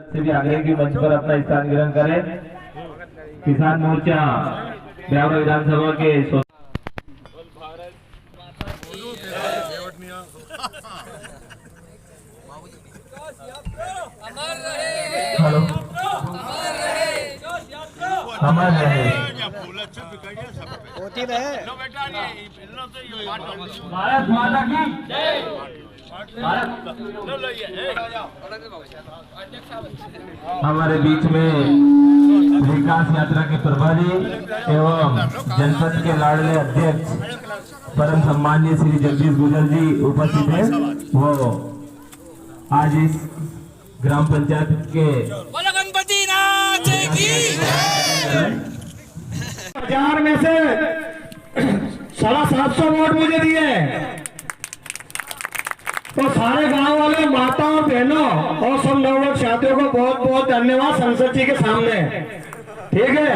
से भी आगे की मंच पर अपना स्थान ग्रहण करें। किसान मोर्चा ब्यावरा विधानसभा के हेलो हमारे भारत माता की हमारे बीच में विकास यात्रा के प्रभारी एवं जनपद के लाडले अध्यक्ष परम सम्माननीय श्री जगदीश गुजर जी उपस्थित हैं। वो आज इस ग्राम पंचायत के गणपति नाथ की 1000 में से 750 वोट मुझे दिए, तो सारे गांव वाले माताओं बहनों और सब नवयुवक साथियों को बहुत बहुत धन्यवाद संसद जी के सामने। ठीक है,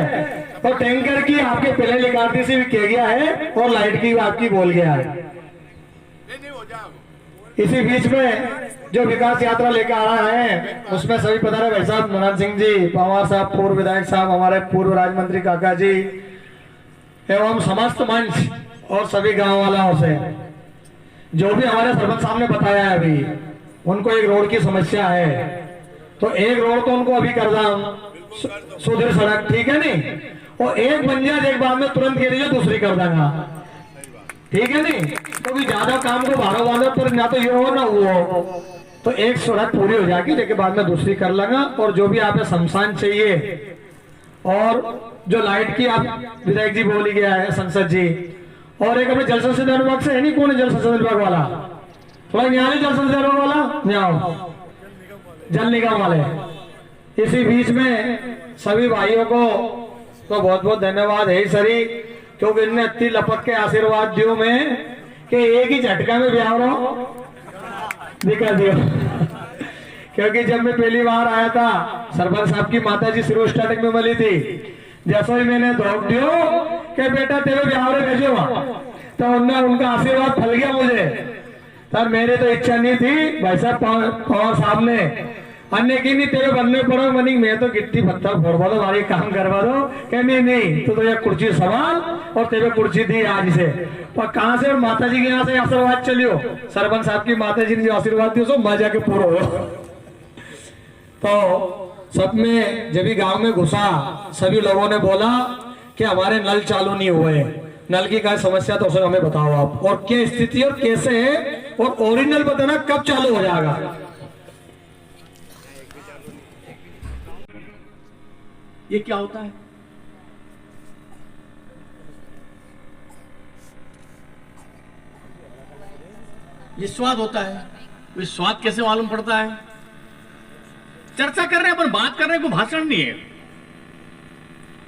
और टैंकर की आपके पहले लिखाती से भी कह गया है और लाइट की भी आपकी बोल गया है। इसी बीच में जो विकास यात्रा लेकर आ रहा है उसमें सभी पधारे भाई साहब मनोहर सिंह जी, पवार साहब, पूर्व विधायक साहब, हमारे पूर्व राज्य मंत्री काका जी एवं समस्त मंच और सभी गांव वालों से जो भी हमारे सरपंच साहब ने बताया है, अभी उनको एक रोड की समस्या है, तो एक रोड तो उनको अभी कर रहा सुधीर सड़क, ठीक है नहीं, और एक बन जाए एक बार में तुरंत के लिए दूसरी कर देगा, ठीक है नहीं, तो भी ज्यादा काम को भाड़ो वालों पर ना तो ये हो ना वो हो, तो एक सड़क पूरी हो जाएगी, उसके बाद में दूसरी कर लेगा। और जो भी आपने शमशान चाहिए और जो लाइट की आप विधायक जी बोली गया है संसद जी, और एक अपने जल संसाधन विभाग से है नहीं, कौन है जल संसाधन विभाग वाला, थोड़ा यहाँ नहीं जल संसाधन विभाग वाला यहाँ जल निगम वाले। इसी बीच में सभी भाइयों को तो बहुत बहुत धन्यवाद है सरी, क्योंकि इनने इतनी लपक के आशीर्वाद दियो में कि एक ही झटका में ब्यावरा दिखा दिया। क्योंकि जब मैं पहली बार आया था सरपंच साहब की माता जी सिरो स्टार्टिंग में मिली थी, जैसा ही मैंने धोख दियो कि बेटा तेरे ब्यावरे भेजो, तो उनने उनका आशीर्वाद फल गया मुझे। सर मेरी तो इच्छा नहीं थी, भाई साहब पवार साहब ने अन्य की नहीं तेरे बनने पड़ो मनी, मैं तो गिट्टी पत्थर फोड़वा दो, हमारी काम करवा दो, कह नहीं तो ये कुर्सी सवाल और तेरे कुर्सी दी आज से। पर कहाँ से माता जी के यहाँ से आशीर्वाद चलियो, सरपंच साहब की माता जी ने जो आशीर्वाद दियो सो मजा के पूरा हो। तो सब में जब भी गांव में घुसा सभी लोगों ने बोला कि हमारे नल चालू नहीं हुए, नल की क्या समस्या तो उसे हमें बताओ आप, और क्या स्थिति और कैसे है, और ओरिजिनल बताना कब चालू हो जाएगा। ये क्या होता है? ये स्वाद होता है। ये स्वाद कैसे मालूम पड़ता है? चर्चा कर रहे हैं पर बात कर रहे हैं, कोई भाषण नहीं है।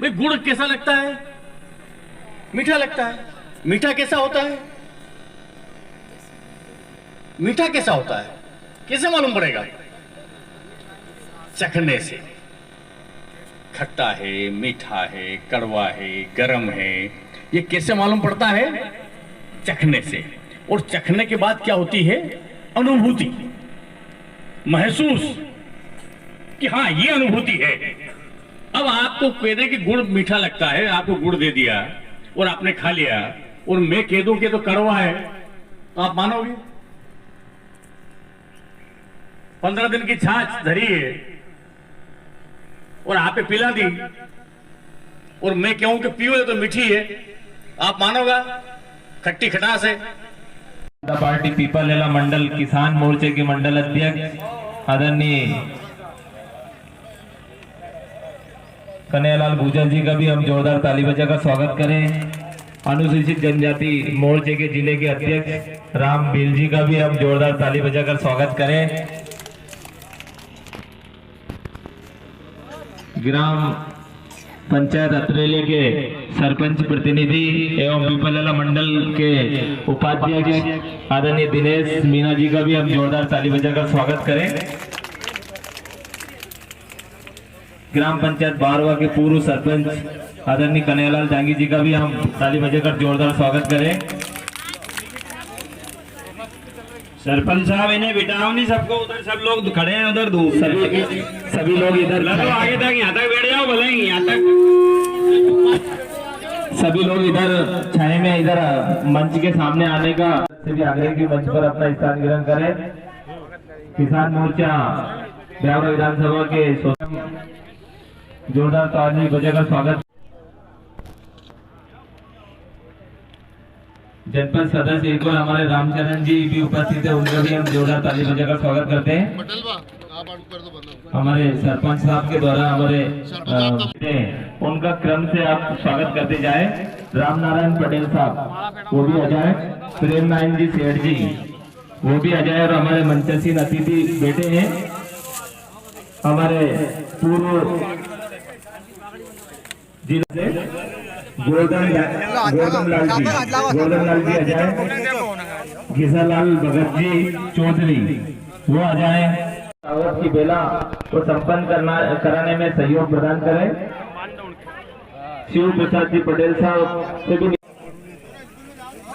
भाई गुड़ कैसा लगता है? मीठा लगता है। मीठा कैसा होता है? मीठा कैसा होता है कैसे मालूम पड़ेगा? चखने से। खट्टा है, मीठा है, कड़वा है, गरम है, ये कैसे मालूम पड़ता है? चखने से। और चखने के बाद क्या होती है? अनुभूति, महसूस कि हाँ ये अनुभूति है। अब आपको कह दे कि गुड़ मीठा लगता है, आपको गुड़ दे दिया और आपने खा लिया, और मैं कह दूं कि तो कड़वा है, तो आप मानोगे? 15 दिन की छाछ धरी है और आपे पिला दी, और मैं कहूं कि पियो तो मीठी है, आप मानोगा? खट्टी खटास है। पार्टी पीपलहेला मंडल किसान मोर्चे के मंडल अध्यक्ष आदरणीय कन्हैयालाल गुजर जी का भी हम जोरदार ताली बजाकर स्वागत करें। अनुसूचित जनजाति मोर्चे के जिले के अध्यक्ष राम बेल जी का भी हम जोरदार ताली बजाकर स्वागत करें। ग्राम पंचायत अतरेली के सरपंच प्रतिनिधि एवं पीपलहेला मंडल के उपाध्यक्ष आदरणीय दिनेश मीना जी का भी हम जोरदार ताली बजाकर स्वागत करें। ग्राम पंचायत बारवा के पूर्व सरपंच आदरणीय कन्हैयालाल जांगी जी का भी हम ताली बजाकर जोरदार स्वागत करें। सरपंच साहब इन्हें बिठाओ नहीं, सबको उधर सब लोग खड़े हैं उधर दूर। सभी लोग इधर आगे तक यहाँ तक बैठ जाओ, बोले यहाँ तक। सभी लोग इधर छाये में इधर मंच के सामने आने का से भी आग्रह की मंच पर अपना स्थान ग्रहण करें। किसान मोर्चा ब्यावरा विधानसभा के जोरदार ताली बजाकर स्वागत। जनपद सदस्य एक और हमारे रामचरण जी भी उपस्थित है, उनका भी हम जोरदार ताली बजाकर स्वागत करते हैं। हमारे सरपंच साहब के द्वारा हमारे उनका क्रम से आप स्वागत करते जाए। राम नारायण पटेल साहब वो भी आ जाए, प्रेम नारायण जी सेठ जी वो भी आ जाए, और हमारे मंचसीन अतिथि बैठे हैं हमारे पूर्व जिले से गोवर्धन लाल जी आ जाए, घिसालाल भगत जी चौधरी वो आ जाए। दावत की बेला को संपन्न कराने में सहयोग प्रदान करें। शिव प्रसाद जी पटेल साहब से भी,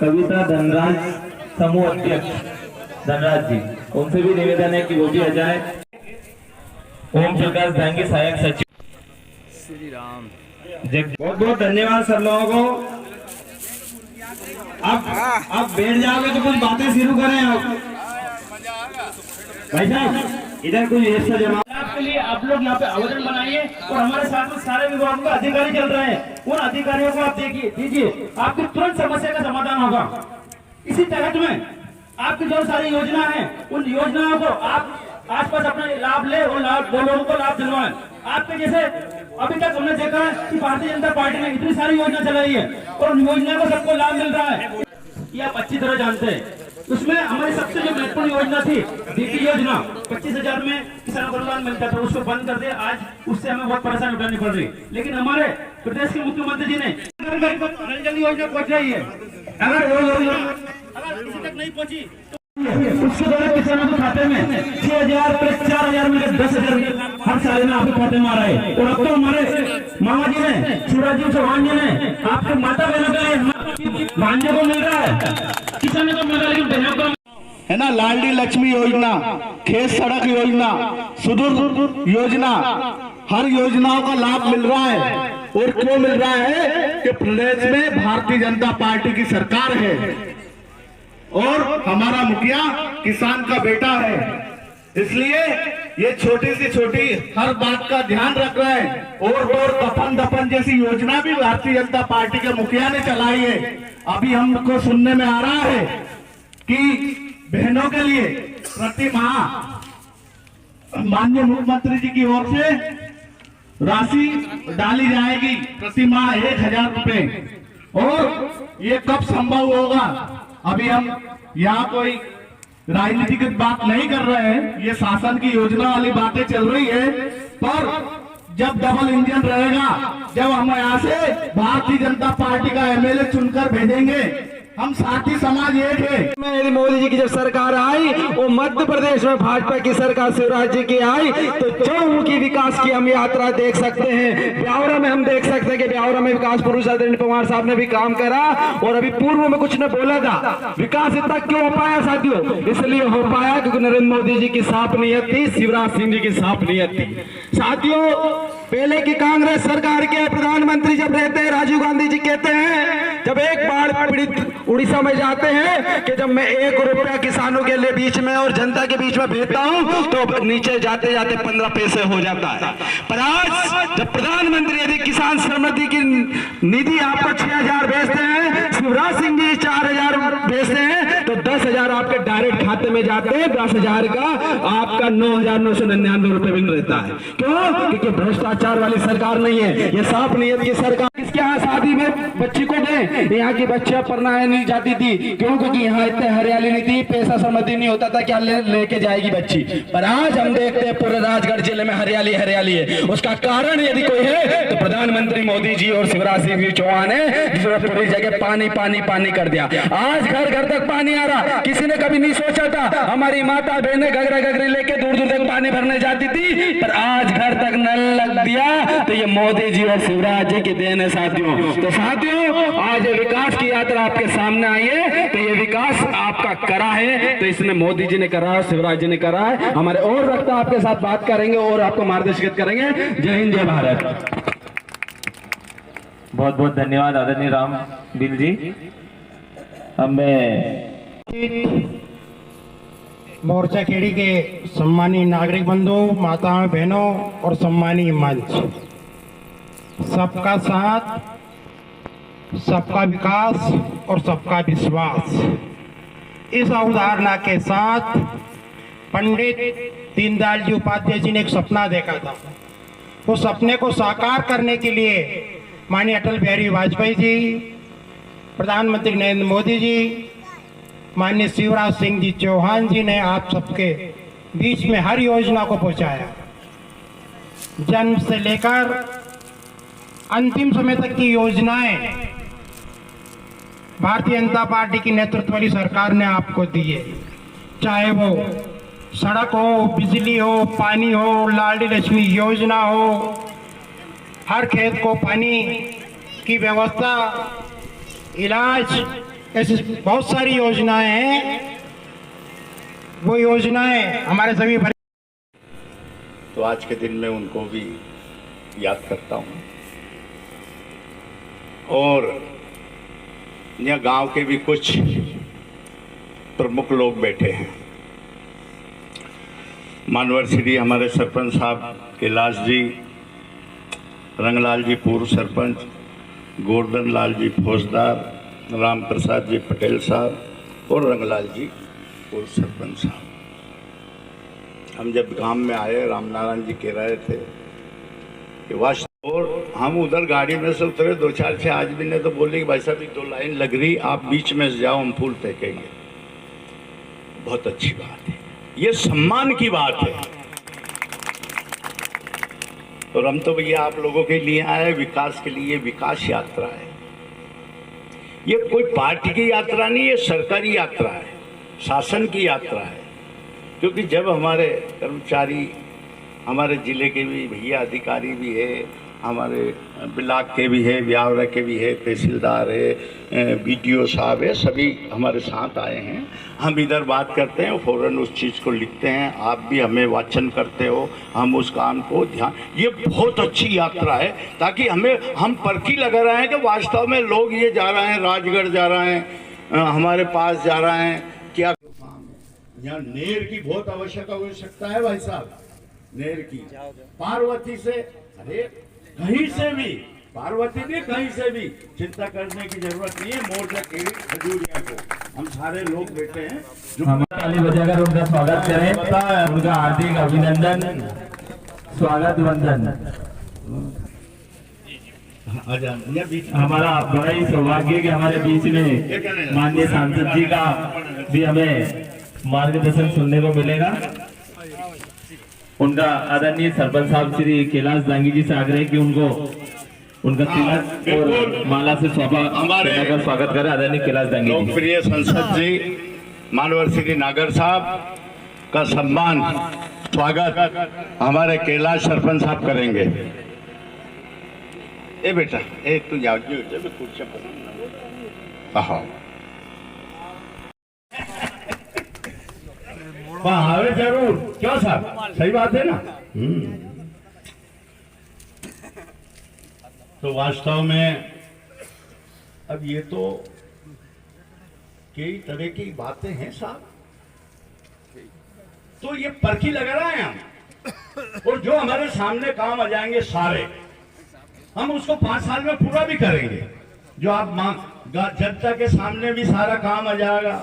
कविता धनराज समूह अध्यक्ष धनराज जी, उनसे भी निवेदन है कि वो भी आ जाए। ओम प्रकाश दांगी सहायक सचिव श्री राम। बहुत बहुत धन्यवाद सर लोगों को। अब बैठ जाओगे तो कुछ बातें शुरू करें। आप भाई साहब इधर कुछ ऐसा जमा आपके लिए आप लोग यहाँ पे आवेदन बनाइए, और हमारे साथ में सारे विभाग के अधिकारी चल रहे हैं, उन अधिकारियों को आप दीजिए, आपकी तुरंत समस्या का समाधान होगा। इसी तहत में आपकी जो सारी योजना है, उन योजनाओं को आप आसपास अपना लाभ ले और लोगों को लाभ दिलवाएं। आपके जैसे अभी तक हमने देखा है कि भारतीय जनता पार्टी ने इतनी सारी योजना चलाई है और उन योजना को सबको लाभ मिल रहा है, ये आप अच्छी तरह जानते हैं। उसमें हमारी सबसे जो महत्वपूर्ण योजना थी डीपी योजना, 25,000 में किसानों को अनुदान मिलता था, उसको बंद कर दिया। आज उससे हमें बहुत परेशानी उठानी पड़ रही, लेकिन हमारे प्रदेश के मुख्यमंत्री जी ने नल जल योजना पहुंच रही है। अगर किसी तक नहीं पहुंची उसके द्वारा किसानों के खाते में 6,000 प्लस 4,000 मिलकर 10,000 हर साल में आपके खाते में आ रहा है। और अब तो हमारे मामा जी ने, शिवराज जी चौहान जी ने आपके माता बहनों के लिए भांजे को मिल रहा है, किसानों को मिल रहा है, लेकिन बहनों को है ना। लाडली लक्ष्मी योजना, खेत सड़क योजना, सुदूर योजना, हर योजनाओं का लाभ मिल रहा है। और क्यों मिल रहा है कि प्रदेश में भारतीय जनता पार्टी की सरकार है और हमारा मुखिया किसान का बेटा है, इसलिए ये छोटी से छोटी हर बात का ध्यान रख रहे हैं। और दफन दफन जैसी योजना भी भारतीय जनता पार्टी के मुखिया ने चलाई है। अभी हमको सुनने में आ रहा है कि बहनों के लिए प्रति माह माननीय मुख्यमंत्री जी की ओर से राशि डाली जाएगी, प्रति माह 1,000 रुपए। और ये कब संभव होगा, अभी हम यहाँ कोई राजनीतिक बात नहीं कर रहे हैं, ये शासन की योजना वाली बातें चल रही है। पर जब डबल इंजन रहेगा, जब हम यहाँ से भारतीय जनता पार्टी का एमएलए चुनकर भेजेंगे, हम साथी समाज एक है। यदि मोदी जी की जब सरकार आई वो मध्य प्रदेश में भाजपा की सरकार शिवराज जी की आई, तो चौमुखी विकास की हम यात्रा देख सकते हैं। ब्यावरा में हम देख सकते हैं कि ब्यावरा में विकास पुरुष आदरणीय पवार साहब ने भी काम करा, और अभी पूर्व में कुछ ने बोला था। विकास इतना क्यों हो पाया साथियों? इसलिए हो पाया क्योंकि नरेंद्र मोदी जी की साफ नीयत थी, शिवराज सिंह जी की साफ नीयत थी। साथियों, पहले की कांग्रेस सरकार के प्रधानमंत्री जब रहते हैं, राजीव गांधी जी कहते हैं, जब एक बाढ़ पीड़ित उड़ीसा में जाते हैं कि जब मैं 1 रुपया किसानों के लिए बीच में और जनता के बीच में भेजता हूं तो नीचे जाते जाते 15 पैसे हो जाता है। पर आज जब प्रधानमंत्री यदि किसान समृद्धि की निधि आपको 6,000 भेजते हैं, शिवराज सिंह जी 4,000 भेजते हैं, तो 10,000 आपके डायरेक्ट खाते में जाते हैं। 10,000 का आपका 9,999 रुपए बिल रहता है। क्यों? क्योंकि भ्रष्टाचार वाली सरकार नहीं है, ये साफ नीयत की सरकार। इसके यहाँ शादी में बच्ची को दें, यहाँ की बच्चियां पढ़ना नहीं जाती थी, क्यों? क्योंकि यहाँ इतने हरियाली नहीं थी, पैसा समझती नहीं होता था क्या लेके जाएगी बच्ची। पर आज हम देखते हैं पूरे राजगढ़ जिले में हरियाली हरियाली है। उसका कारण यदि कोई है तो प्रधानमंत्री मोदी जी और शिवराज सिंह चौहान है, जिसने पूरी जगह पानी पानी पानी कर दिया। आज घर घर तक पानी आ रहा। किसी ने कभी नहीं सोचा था हमारी माता बहनें घगरा घगरी लेके दूर दूर तक पानी भरने जाती थी, पर आज घर तक नल लग दिया। तो ये मोदी जी और शिवराज जी की देन है साथियों। तो साथियों, आज ये विकास की यात्रा आपके सामने आई है, तो ये विकास आपका करा है, तो इसने मोदी जी ने करा है, शिवराज जी ने करा है। हमारे और वक्ता आपके साथ बात करेंगे और आपको मार्गदर्शित करेंगे। जय हिंद, जय भारत। बहुत बहुत धन्यवाद आदरणीय राम बिल जी। हमें मोर्चा खेड़ी के सम्मानीय नागरिक बंधु, माताओं, बहनों और सम्मानीय मंच, सबका साथ, सबका विकास और सबका विश्वास, इस अवधारणा के साथ पंडित दीनदयाल जी उपाध्याय जी ने एक सपना देखा था। वो सपने को साकार करने के लिए माननीय अटल बिहारी वाजपेयी जी, प्रधानमंत्री नरेंद्र मोदी जी, माननीय शिवराज सिंह जी चौहान जी ने आप सबके बीच में हर योजना को पहुंचाया। जन्म से लेकर अंतिम समय तक की योजनाएं भारतीय जनता पार्टी की नेतृत्व वाली सरकार ने आपको दी है। चाहे वो सड़क हो, बिजली हो, पानी हो, लाडली लक्ष्मी योजना हो, हर खेत को पानी की व्यवस्था, इलाज, ऐसी बहुत सारी योजनाएं हैं। वो योजनाएं हमारे सभी तो आज के दिन में उनको भी याद करता हूँ। और यहाँ गांव के भी कुछ प्रमुख लोग बैठे हैं। मानवर श्री हमारे सरपंच साहब कैलाश जी, रंगलाल जी पूर्व सरपंच, गोवर्धन लाल जी फौजदार, राम प्रसाद जी पटेल साहब और रंगलाल जी पूर्व सरपंच साहब। हम जब गांव में आए, रामनारायण जी कह रहे थे कि वास्तव, और हम उधर गाड़ी में से उतरे, 2-4 आदमी ने तो बोले कि भाई साहब 2 लाइन लग रही, आप बीच में से जाओ, हम फूल फेंकेंगे। बहुत अच्छी बात है, ये सम्मान की बात है। और हम तो भैया आप लोगों के लिए आए, विकास के लिए। विकास यात्रा है, ये कोई पार्टी की यात्रा नहीं, ये सरकारी यात्रा है, शासन की यात्रा है। क्योंकि जब हमारे कर्मचारी, हमारे जिले के भी भैया अधिकारी भी है, हमारे ब्लॉक के भी है, ब्यावरा के भी है, तहसीलदार है, बीडीओ साहब है, सभी हमारे साथ आए हैं। हम इधर बात करते हैं, फौरन उस चीज़ को लिखते हैं, आप भी हमें वाचन करते हो, हम उस काम को ध्यान। ये बहुत अच्छी यात्रा है, ताकि हम परखी लगा रहे हैं कि वास्तव में लोग ये जा रहे हैं, राजगढ़ जा रहे हैं, हमारे पास जा रहे हैं, क्या यहाँ नेर की बहुत आवश्यकता है भाई साहब। नेर की पार्वती से, अरे कहीं से भी, पार्वती भी कहीं से भी चिंता करने की जरूरत नहीं है। मोर्चा खेड़ी खजूरिया को हम सारे लोग बैठे हैं जो हम ताली बजाकर उनका स्वागत करें, उनका हार्दिक अभिनंदन, स्वागत वंदन। हमारा बड़ा ही सौभाग्य कि हमारे बीच में माननीय सांसद जी का भी हमें मार्गदर्शन सुनने को मिलेगा। उनका आदरणीय सरपंच साहब श्री कैलाश दांगी जी से आग्रह कि उनको उनका तिलक और माला से स्वागत करें। आदरणीय कैलाश दांगी जी। लोकप्रिय संसद जी मानवर श्री नागर साहब का सम्मान, स्वागत हमारे कैलाश सरपंच साहब करेंगे। ए बेटा, ए तू जाओ जी, कुर्सी पर। हाँ हाँ जरूर, क्यों साहब, सही बात है ना। तो वास्तव में अब ये तो कई तरह की बातें हैं साहब, तो ये परखी लगा रहे हैं हम, और जो हमारे सामने काम आ जाएंगे सारे, हम उसको 5 साल में पूरा भी करेंगे। जो आप जनता के सामने भी सारा काम आ जाएगा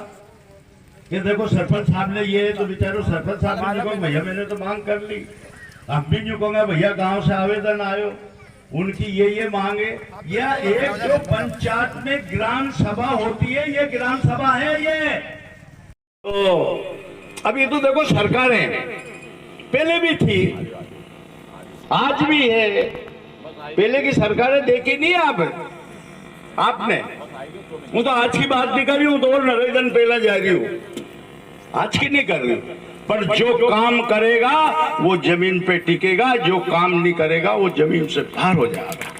कि देखो सरपंच साहब ने ये, तो बेचारो सरपंच साहब ने कहा भैया मैंने तो मांग कर ली, हम भी यूँ कहूँगा भैया गांव से आवेदन आयो, उनकी ये मांगे। या एक जो पंचायत में ग्राम सभा होती है, ये ग्राम सभा है ये। तो अब ये तो देखो सरकारें पहले भी थी, आज भी है, पहले की सरकारें देखी नहीं आपने। वो तो आज की बात नहीं कर रही हूँ, तो और नरेंद्र पहला जा रही हूँ, आज की नहीं कर रही हूँ। पर जो काम करेगा वो जमीन पे टिकेगा, जो काम नहीं करेगा वो जमीन से बाहर हो जाएगा।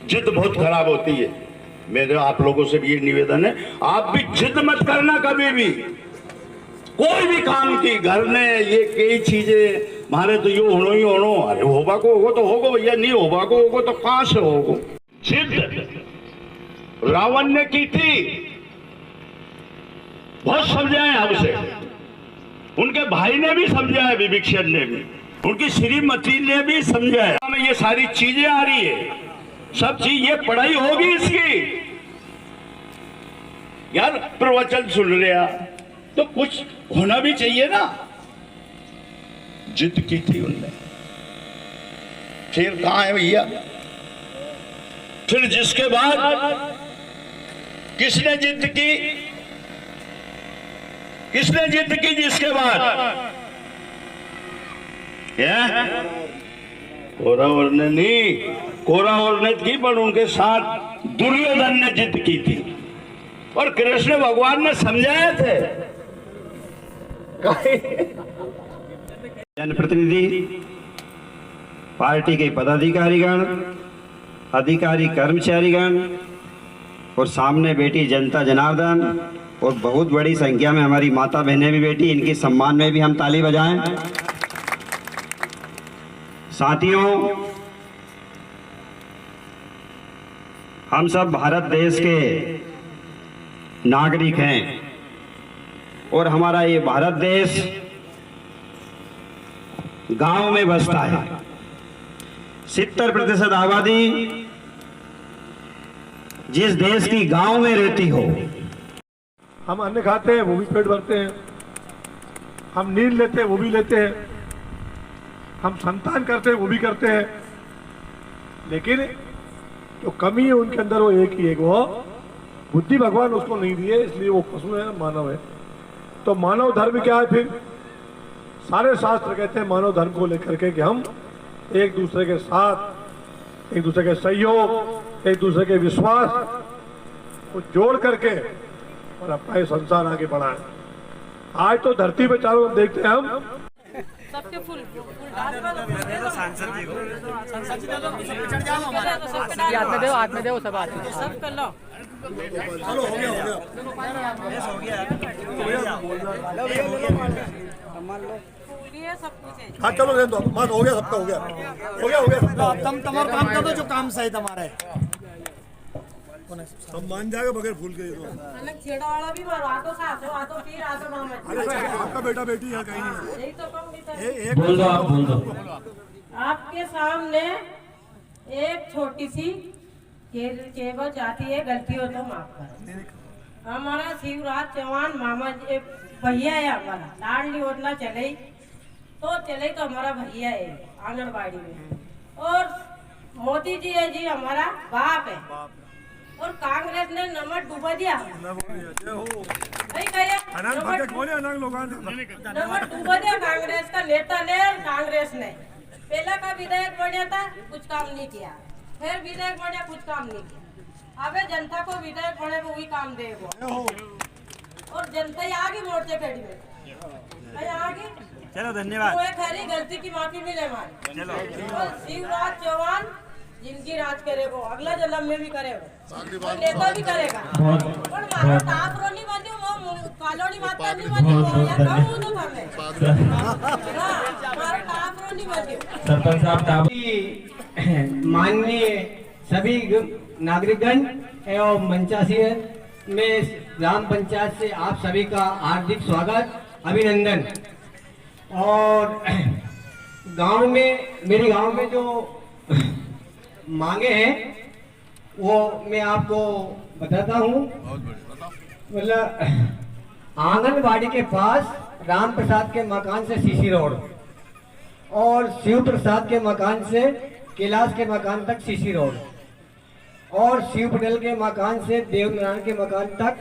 जिद बहुत खराब होती है। मेरे आप लोगों से भी ये निवेदन है, आप भी जिद मत करना कभी भी, कोई भी काम की। घर में ये कई चीजें मारे तो ये होनो ही होनो, अरे होबा को होगो तो होगो भैया, नहीं होबा को होगो तो कहां से होगो। जिद रावण ने की थी, बहुत समझाए हमसे, उनके भाई ने भी समझाया, विभीषण ने भी, उनकी श्रीमती ने भी समझाया। में ये सारी चीजें आ रही है, सब चीज ये पढ़ाई होगी इसकी। यार प्रवचन सुन लिया तो कुछ होना भी चाहिए ना। जिद की थी उनने, फिर कहां है भैया? फिर जिसके बाद किसने जिद की? किसने जिद की जिसके बाद? कौरव ने नहीं, कौरव ने की, पर उनके साथ दुर्योधन ने जिद की थी और कृष्ण भगवान ने समझाए थे। जनप्रतिनिधि, पार्टी के पदाधिकारीगण, अधिकारी कर्मचारीगण और सामने बैठी जनता जनार्दन और बहुत बड़ी संख्या में हमारी माता बहनें भी बैठी, इनके सम्मान में भी हम ताली बजाएं। साथियों, हम सब भारत देश के नागरिक हैं और हमारा ये भारत देश गांव में बसता है। 70% आबादी जिस देश की गांव में रहती हो। हम अन्न खाते हैं वो भी पेट भरते हैं, हम नींद लेते हैं वो भी लेते हैं, हम संतान करते हैं वो भी करते हैं, लेकिन जो कमी है उनके अंदर वो एक ही है, वो बुद्धि भगवान उसको नहीं दिए, इसलिए वो पशु है, मानव है। तो मानव धर्म क्या है? फिर सारे शास्त्र कहते हैं मानव धर्म को लेकर के कि हम एक दूसरे के साथ, एक दूसरे के सहयोग, एक दूसरे के विश्वास को जोड़ करके और अपना ये संसार आगे बढ़ाएं। आज तो धरती पे चारों देखते हैं हम सबके फूल हाथ में दो सब आते सब कर लो। चलो हो गया सब कुछ। हाँ चलो रहने दो, बस हो गया, सबका हो गया सबका। तुम तुम्हारा काम कर दो जो काम सही तुम्हारा है, सब मान जाएगा बगैर फूल के। अलग छेड़ा वाला भी मारो, आतो साथ हो, आतो फिर आतो मामा। आपका बेटा बेटी यहाँ कहीं नहीं यही तो कहूँ है। बोल दो, आप बोल दो। आपके सामने एक छोटी सी केवल जाती है, गलती हो तो माफ कर। हमारा शिवराज चौहान मामा भैया है, हमारा लाडली योजना चले तो हमारा भैया है आंगनबाड़ी में, और मोदी जी है जी हमारा बाप है, और कांग्रेस ने नमक डुबा दिया। नमक डुबा दिया कांग्रेस का नेता ने, कांग्रेस ने पहला का विधायक बढ़िया था, कुछ काम नहीं किया, फिर विधायक बढ़िया, कुछ काम नहीं किया। अबे जनता को विधायक बने को वही काम देगा, और जनता ही आगे मोर्चे खड़ी में आगे। चलो धन्यवाद। तो एक हरी गलती की माफी मिले हमारी। और शिवराज चौहान जिंदगी राज करेगा, अगला जन्म में भी करेगा, और नेता भी करेगा। और मारा ताप रोनी बंदी, वो कालोनी माता नहीं बंदी, वो या कहूं तो हमें हां मारा ताप रोनी बंदी। सरपंच साहब, माननीय सभी नागरिकगण एवं मंचासीय में ग्राम पंचायत से आप सभी का हार्दिक स्वागत, अभिनंदन। और गांव में, मेरे गांव में जो मांगे हैं वो मैं आपको बताता हूँ। मतलब आंगनबाड़ी के पास राम प्रसाद के मकान से सीसी रोड, और शिव प्रसाद के मकान से कैलाश के मकान तक सीसी रोड, और शिव पटेल के मकान से देवनारायण के मकान तक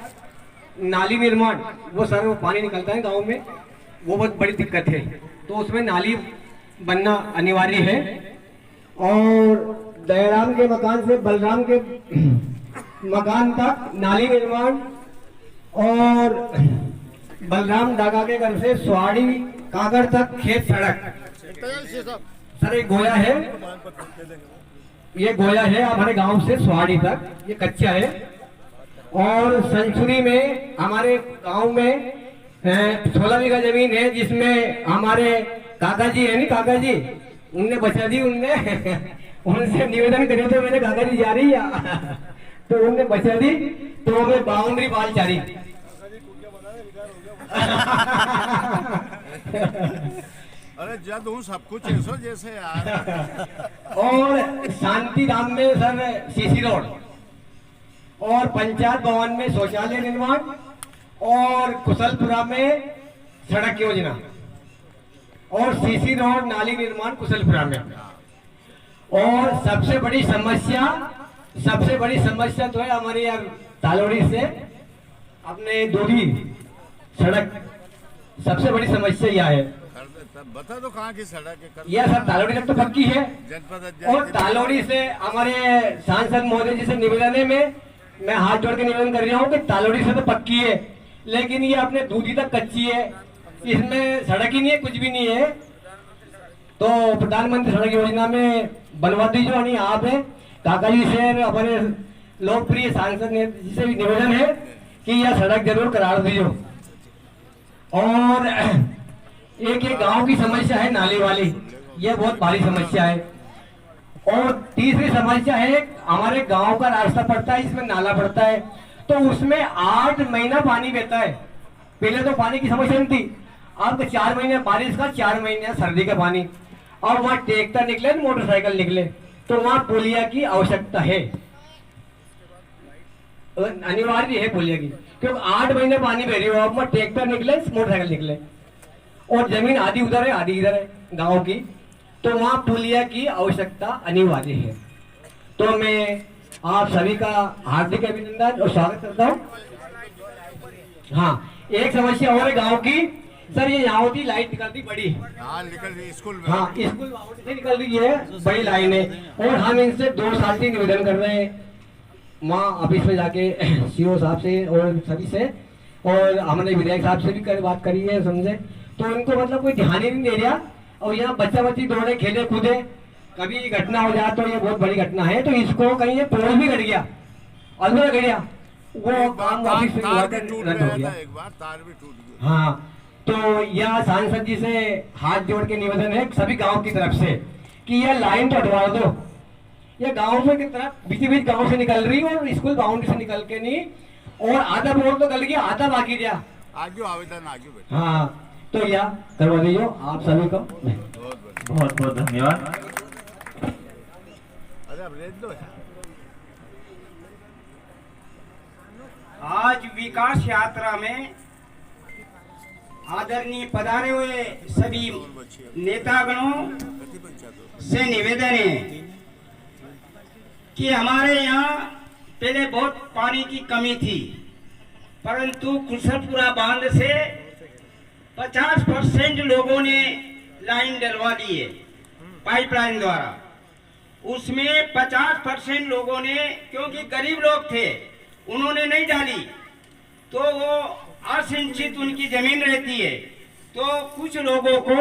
नाली निर्माण, वो सर वो पानी निकलता है गांव में, वो बहुत बड़ी दिक्कत है, तो उसमें नाली बनना अनिवार्य है। और दयाराम के मकान से बलराम के मकान तक नाली निर्माण और बलराम डागा के घर से स्वाड़ी कागड़ तक खेत सड़क। सर एक गोया है, ये गोया है हमारे गांव से स्वाड़ी तक, ये कच्चा है। और संचुरी में हमारे गांव में 16 बीघा जमीन है, जिसमें हमारे काका जी है, नहीं काका जी, उनने बचा दी, उनने उनसे निवेदन करे तो मैंने काका जी जा रही है तो उनने बचा दी, तो हमें बाउंड्री वाल जारी अरे जद हूँ सब कुछ ऐसा जैसे यार। और शांति धाम में सर सीसी रोड, और पंचायत भवन में शौचालय निर्माण, और कुशलपुरा में सड़क योजना, और सीसी रोड नाली निर्माण कुशलपुरा में। और सबसे बड़ी समस्या तो है हमारे यार तालोड़ी से अपने दूरी सड़क, सबसे बड़ी समस्या यह है। बता दो कहाँ की सड़क है? यह सर तालोड़ी तक तो पक्की है, जनपद और तालोड़ी से हमारे सांसद महोदय जी से निवेदन है, मैं हाथ जोड़ के निवेदन कर रहा हूँ कि तालोड़ी से तो पक्की है, लेकिन ये अपने दूधी तक कच्ची है, इसमें सड़क ही नहीं है, कुछ भी नहीं है। तो प्रधानमंत्री सड़क योजना में बनवा दीजिए। नहीं आप है काका जी से हमारे लोकप्रिय सांसद जी से भी निवेदन है कि यह सड़क जरूर करा दीजिए। और एक गांव की समस्या है नाली वाली, यह बहुत भारी समस्या है। और तीसरी समस्या है हमारे गांव का रास्ता पड़ता है, इसमें नाला पड़ता है, तो उसमें 8 महीना पानी बहता है। पहले तो पानी की समस्या नहीं थी, अब 4 महीने बारिश का, 4 महीने सर्दी का पानी, और वहाँ ट्रैक्टर निकले, मोटरसाइकिल निकले, तो वहाँ पुलिया की आवश्यकता है, अनिवार्य है पुलिया की, क्योंकि 8 महीने पानी बह रही हो, अब वहाँ ट्रैक्टर निकले, मोटरसाइकिल निकले, और जमीन आधी उधर है आधी इधर है गांव की, तो वहाँ पुलिया की आवश्यकता अनिवार्य है। तो मैं आप सभी का हार्दिक अभिनंदन और स्वागत करता हूँ। हाँ, एक समस्या और है गांव की सर, ये यहाँ होती लाइट निकलती बड़ी, निकल रही स्कूल में, हाँ स्कूल से निकल रही है बड़ी लाइन है, और हम इनसे 2 साल से निवेदन कर रहे हैं वहाँ ऑफिस में जाके सीओ साहब से और सभी से, और हमने विधायक साहब से भी बात करी है, समझे, तो इनको मतलब कोई ध्यान ही नहीं दे रहा। और यहाँ बच्चा बच्ची दौड़े खेले कूदे, कभी घटना हो जाए तो ये बहुत बड़ी घटना है, तो इसको कहीं ये पोल भी कट गया, अलवर कट गया, वो काम ऑफिस में रद्द हो गया, एक बार तार भी टूट गया। हाँ, तो यह सांसद जी से हाथ जोड़ के निवेदन है सभी गांव की तरफ से कि यह लाइन तो हटवा दो, यह गांव में की तरफ बीच गांव से निकल रही है, और स्कूल बाउंड्री से निकल के नहीं, और आधा रोड तो गल गया, आधा बाकी रहा, आगे आवेदन आगे बेटा। हाँ, तो यह करवा दीजिए आप सभी को, बहुत बहुत धन्यवाद। अरे अब रेत दो यार। आज विकास यात्रा में आदरणीय पधारे हुए सभी नेतागणों से निवेदन है कि हमारे यहाँ पहले बहुत पानी की कमी थी, परंतु कुशलपुरा बांध से 50% लोगों ने लाइन डलवा दी है पाइपलाइन द्वारा। उसमें 50% लोगों ने, क्योंकि गरीब लोग थे, उन्होंने नहीं डाली, तो वो असिंचित उनकी जमीन रहती है, तो कुछ लोगों को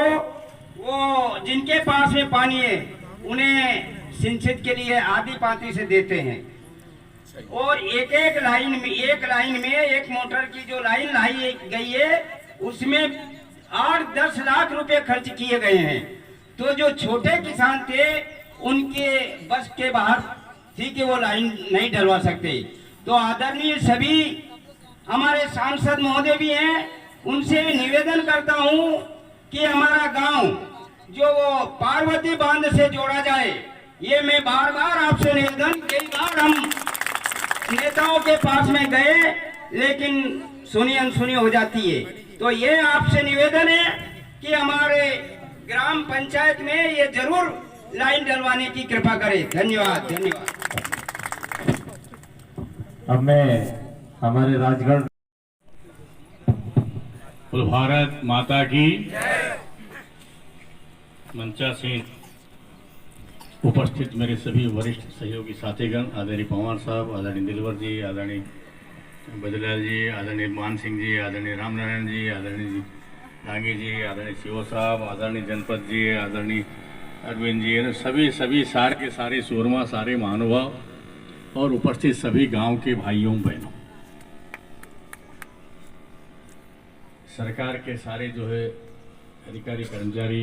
वो जिनके पास में पानी है उन्हें सिंचित के लिए आधी पाती से देते हैं। और एक लाइन में एक मोटर की जो लाइन लाई गई है उसमें 8-10 लाख रुपए खर्च किए गए हैं। तो जो छोटे किसान थे उनके बस के बाहर थी कि वो लाइन नहीं डलवा सकते। तो आदरणीय सभी हमारे सांसद महोदय भी हैं, उनसे निवेदन करता हूं कि हमारा गांव जो वो पार्वती बांध से जोड़ा जाए। ये मैं बार बार आपसे निवेदन, कई बार हम नेताओं के पास में गए लेकिन सुनी अनसुनी हो जाती है। तो ये आपसे निवेदन है कि हमारे ग्राम पंचायत में ये जरूर लाइन डलवाने की कृपा करें। धन्यवाद धन्यवाद। अब मैं हमारे राजगढ़ बोल भारत माता की मंचासीन उपस्थित मेरे सभी वरिष्ठ सहयोगी साथीगण, आदरणीय पवार साहब, आदरणीय दिलवर जी, आदरणीय बद्रीलाल जी, आदरणीय मान सिंह जी, आदरणीय रामनारायण जी, आदरणीय डांगी जी, आदरणीय शिव साहब, आदरणीय जनपद जी, आदरणीय अरविंद जी, सभी सारे के सारे सूरमा, सारे महानुभाव और उपस्थित सभी गांव के भाइयों बहनों, सरकार के सारे जो है अधिकारी कर्मचारी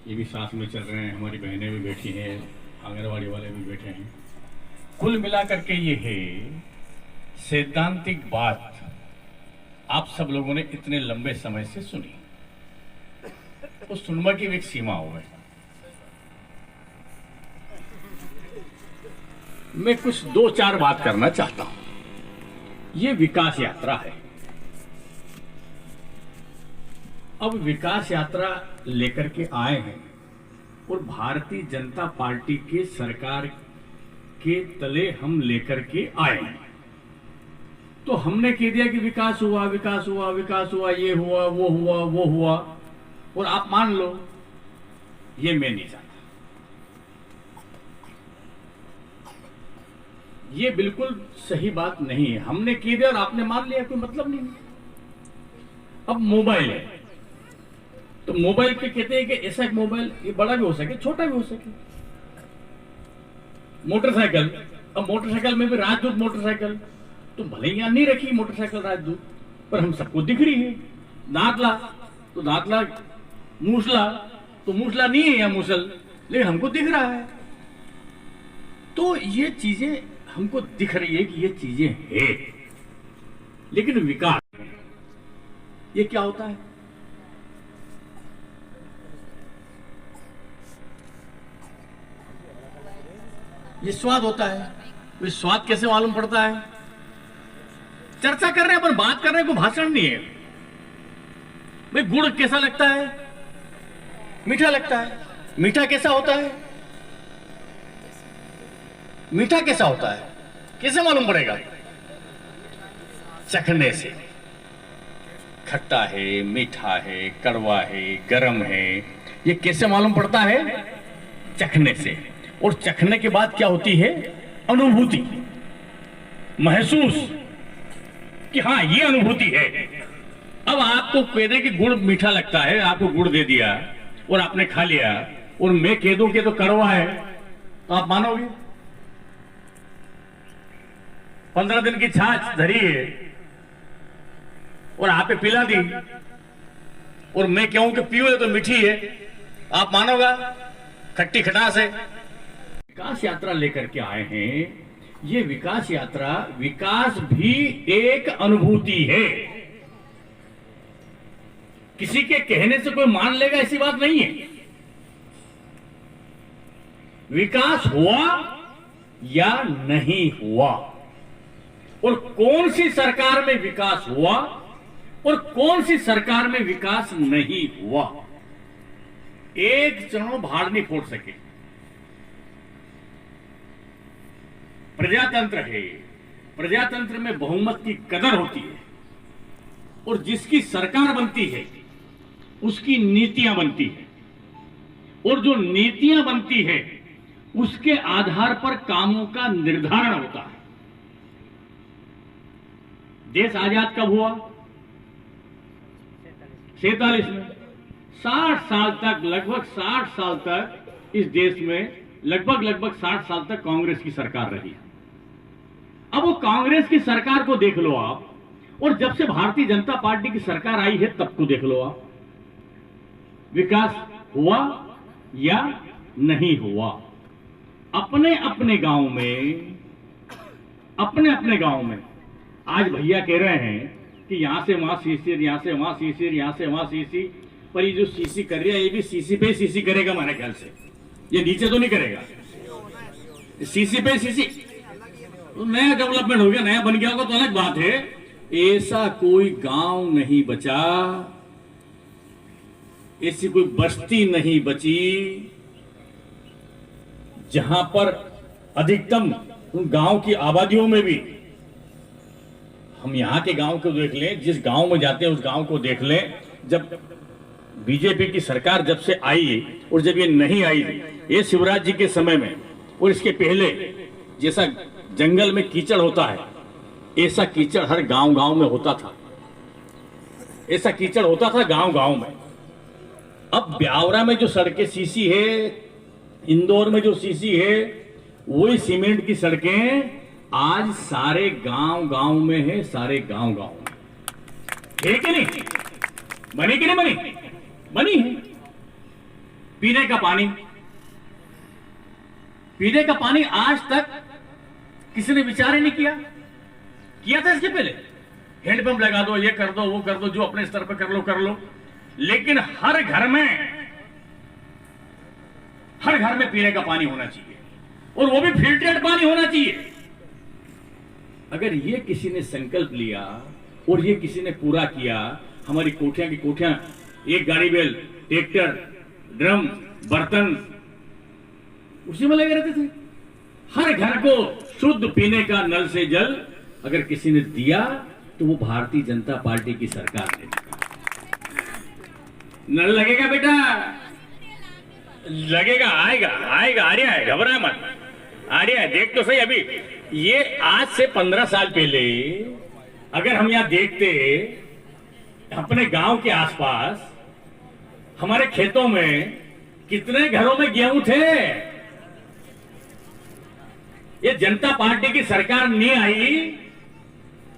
ये भी साथ में चल रहे हैं, हमारी बहनें भी बैठी हैं, आंगनबाड़ी वाले भी बैठे हैं। कुल मिलाकर के ये है सैद्धांतिक बात आप सब लोगों ने इतने लंबे समय से सुनी, तो सुनने की भी एक सीमा हो गई। मैं कुछ 2-4 बात करना चाहता हूं। ये विकास यात्रा है। अब विकास यात्रा लेकर के आए हैं और भारतीय जनता पार्टी के सरकार के तले हम लेकर के आए हैं, तो हमने कह दिया कि विकास हुआ, विकास हुआ, विकास हुआ, ये हुआ, वो हुआ, वो हुआ, और आप मान लो। ये मैं नहीं चाहता। ये बिल्कुल सही बात नहीं है। हमने कह दिया और आपने मान लिया, कोई मतलब नहीं। अब मोबाइल है तो मोबाइल पे कहते हैं कि ऐसा एक मोबाइल ये बड़ा भी हो सके, छोटा भी हो सके। मोटरसाइकिल, अब मोटरसाइकिल में भी राजदूत मोटरसाइकिल, तो भले ही यहां नहीं रखी मोटरसाइकिल राजदूत, पर हम सबको दिख रही है। दांतला तो दांतला, मूसला तो मूसला नहीं है या मूसल, लेकिन हमको दिख रहा है। तो ये चीजें हमको दिख रही है कि ये चीजें है, लेकिन विकास ये क्या होता है? ये स्वाद होता है। ये स्वाद कैसे मालूम पड़ता है? चर्चा कर रहे हैं पर बात कर रहे हैं, कोई भाषण नहीं है। भाई गुड़ कैसा लगता है? मीठा लगता है। मीठा कैसा होता है? मीठा कैसा होता है? कैसे मालूम पड़ेगा? चखने से। खट्टा है, मीठा है, कड़वा है, गरम है, ये कैसे मालूम पड़ता है? चखने से। और चखने के बाद क्या होती है? अनुभूति, महसूस कि हाँ ये अनुभूति है। अब आपको कह दे कि गुड़ मीठा लगता है, आपको गुड़ दे दिया और आपने खा लिया, और मैं कह दूं कि तो कड़वा है, तो आप मानोगे? 15 दिन की छाछ धरी है और आपे पिला दी, और मैं कहूं कि पियो तो मीठी है, आप मानोगा? खट्टी खटास है। विकास यात्रा लेकर के आए हैं। ये विकास यात्रा, विकास भी एक अनुभूति है। किसी के कहने से कोई मान लेगा ऐसी बात नहीं है। विकास हुआ या नहीं हुआ, और कौन सी सरकार में विकास हुआ और कौन सी सरकार में विकास नहीं हुआ, एक चरणों भाड़ नहीं फोड़ सके। प्रजातंत्र है, प्रजातंत्र में बहुमत की कदर होती है, और जिसकी सरकार बनती है उसकी नीतियां बनती है, और जो नीतियां बनती है उसके आधार पर कामों का निर्धारण होता है। देश आजाद कब हुआ? 47 में। 60 साल तक, लगभग 60 साल तक इस देश में लगभग 60 साल तक कांग्रेस की सरकार रही। अब वो कांग्रेस की सरकार को देख लो आप, और जब से भारतीय जनता पार्टी की सरकार आई है तब को देख लो आप। विकास हुआ या नहीं हुआ? अपने अपने गांव में, अपने अपने गांव में आज भैया कह रहे हैं कि यहां से वहां सीसी, यहां से वहां सीसी, यहां से वहां सीसी, पर ये जो सीसी कर रहा है ये भी सीसी पे सीसी करेगा मेरे ख्याल से, ये नीचे तो नहीं करेगा। सीसी पे सीसी नया डेवलपमेंट हो गया, नया बन गया होगा तो अलग बात है। ऐसा कोई गांव नहीं बचा, ऐसी कोई बस्ती नहीं बची जहां पर अधिकतम उन गांव की आबादियों में भी, हम यहां के गांव को देख लें, जिस गांव में जाते हैं उस गांव को देख लें, जब बीजेपी की सरकार जब से आई और जब ये नहीं आई, ये शिवराज जी के समय में और इसके पहले, जैसा जंगल में कीचड़ होता है ऐसा कीचड़ हर गांव-गांव में होता था, ऐसा कीचड़ होता था गांव-गांव में। अब ब्यावरा में जो सड़कें सीसी है, इंदौर में जो सीसी है, वही सीमेंट की सड़कें आज सारे गांव-गांव में है, सारे गांव-गांव में है कि नहीं? बनी कि नहीं बनी? बनी है। पीने का पानी, पीने का पानी आज तक किसी ने विचार ही नहीं किया था इसके पहले। हैंडपंप लगा दो, ये कर दो, वो कर दो, जो अपने स्तर पर कर लो। लेकिन हर घर में पीने का पानी होना चाहिए, और वो भी फिल्टर्ड पानी होना चाहिए। अगर ये किसी ने संकल्प लिया और ये किसी ने पूरा किया, हमारी कोठियां की कोठियां, एक गाड़ी बैल, ट्रैक्टर, ड्रम, बर्तन उसी में लगे रहते थे। हर घर को शुद्ध पीने का नल से जल अगर किसी ने दिया तो वो भारतीय जनता पार्टी की सरकार ने दिया। नल लगेगा बेटा, लगेगा, आएगा, आ रहा है, घबरा मत, आ रहा है। देख तो सही, अभी ये आज से 15 साल पहले अगर हम यहां देखते अपने गांव के आसपास हमारे खेतों में कितने घरों में गेहूं थे। ये जनता पार्टी की सरकार नहीं आई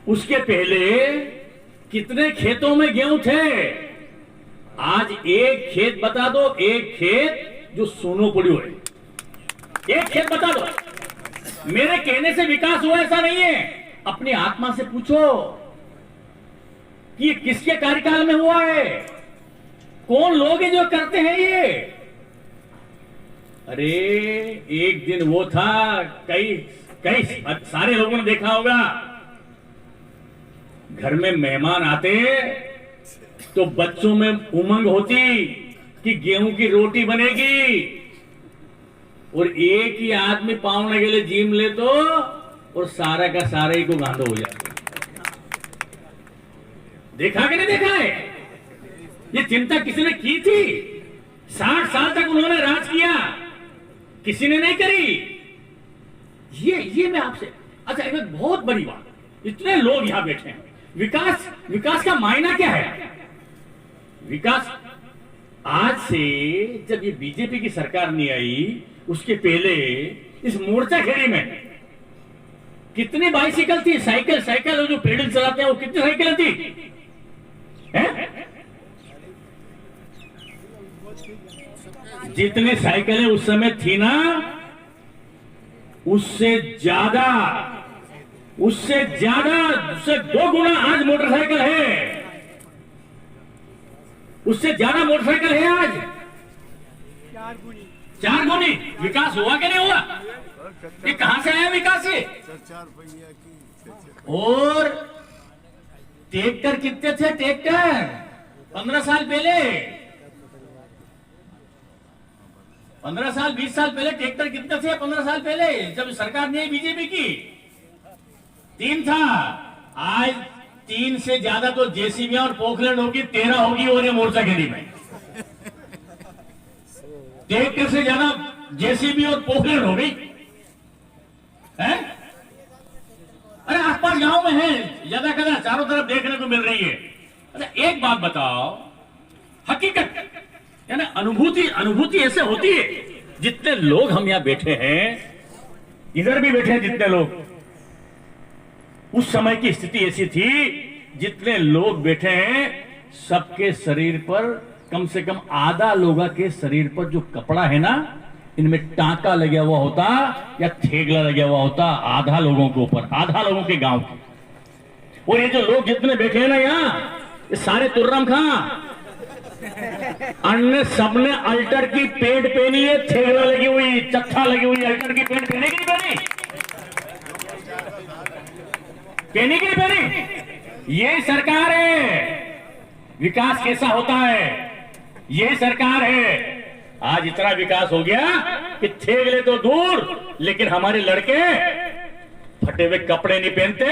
उसके पहले कितने खेतों में गेहूं थे। आज एक खेत बता दो, एक खेत जो सोनो पड़ी है, एक खेत बता दो। मेरे कहने से विकास हुआ ऐसा नहीं है, अपनी आत्मा से पूछो कि ये किसके कार्यकाल में हुआ है, कौन लोग हैं जो करते हैं ये। अरे एक दिन वो था, कई सारे लोगों ने देखा होगा, घर में मेहमान आते तो बच्चों में उमंग होती कि गेहूं की रोटी बनेगी, और एक ही आदमी पावने के लिए जीम ले तो और सारा का सारा ही को गांधो हो जाता। देखा कि नहीं देखा है? ये चिंता किसी ने की थी? 60 साल तक उन्होंने राज किया, किसी ने नहीं करी। ये मैं आपसे, अच्छा एक बहुत बड़ी बात, इतने लोग यहां बैठे हैं, विकास का मायना क्या है? विकास आज से जब ये बीजेपी की सरकार नहीं आई उसके पहले इस मोर्चा खेड़ी में कितनी बाइसिकल थी, साइकिल जो पेडल चलाते हैं वो कितनी साइकिल थी? जितनी साइकिलें उस समय थी ना, उससे ज्यादा 2 गुना आज मोटरसाइकिल है, उससे ज्यादा मोटरसाइकिल है आज, 4 गुनी। विकास हुआ कि नहीं हुआ? ये कहां से आया विकास? और ट्रैक्टर कितने थे? ट्रैक्टर 15 साल पहले, 15 साल 20 साल पहले ट्रैक्टर कितने थे? 15 साल पहले जब सरकार नहीं बीजेपी की 3 था। आज 3 से ज्यादा तो जेसीबी और पोखलैंड होगी, 13 होगी और ये मोर्चा खेड़ी में। ट्रैक्टर से ज्यादा जेसीबी और पोखलैंड हो गई है? अरे आसपास गांव में है, ज्यादा कदा चारों तरफ देखने को मिल रही है। अच्छा एक बात बताओ, हकीकत यानी अनुभूति ऐसे होती है। जितने लोग हम यहां बैठे हैं, इधर भी बैठे हैं जितने लोग, उस समय की स्थिति ऐसी थी, जितने लोग बैठे हैं सबके शरीर पर कम से कम आधा लोगों के शरीर पर जो कपड़ा है ना, इनमें टांका लगा हुआ होता या थेगला लगा हुआ होता, आधा लोगों के ऊपर, आधा लोगों के गांव के। और ये जो लोग जितने बैठे हैं ना यहाँ, ये सारे तुर्रम खां, अन्य सबने अल्टर की पेंट पहनी है, थेगला लगी हुई, चक्का लगी हुई, अल्टर की पेंट पहने की नहीं पहनी? पहनी की नहीं पहनी? ये सरकार है। विकास कैसा होता है? ये सरकार है। आज इतना विकास हो गया कि थेगले तो दूर, लेकिन हमारे लड़के फटे हुए कपड़े नहीं पहनते,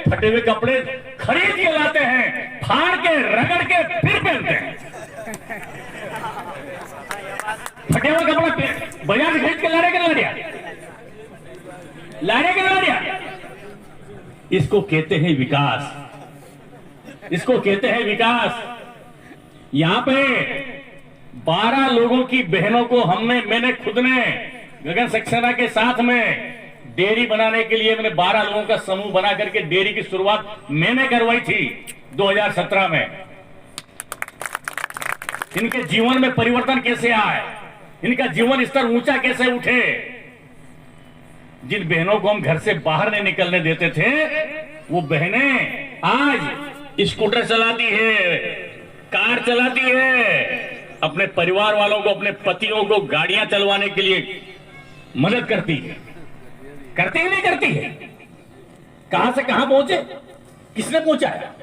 फटे हुए कपड़े खरीद के लाते हैं, फाड़ के रगड़ के फिर पहनते हैं। फटे हुए कपड़ा बाजार से खरीद के लाने के ला दिया, इसको कहते हैं विकास, इसको कहते हैं विकास। यहां पे 12 लोगों की बहनों को मैंने खुद ने गगन सक्सेना के साथ में डेयरी बनाने के लिए मैंने 12 लोगों का समूह बना करके डेयरी की शुरुआत मैंने करवाई थी 2017 में। इनके जीवन में परिवर्तन कैसे आए, इनका जीवन स्तर ऊंचा कैसे उठे। जिन बहनों को हम घर से बाहर नहीं निकलने देते थे, वो बहनें आज स्कूटर चलाती है, कार चलाती है, अपने परिवार वालों को, अपने पतियों को गाड़ियां चलवाने के लिए मदद करती है। करती है नहीं करती है? कहां से कहां पहुंचे, किसने पहुंचाया,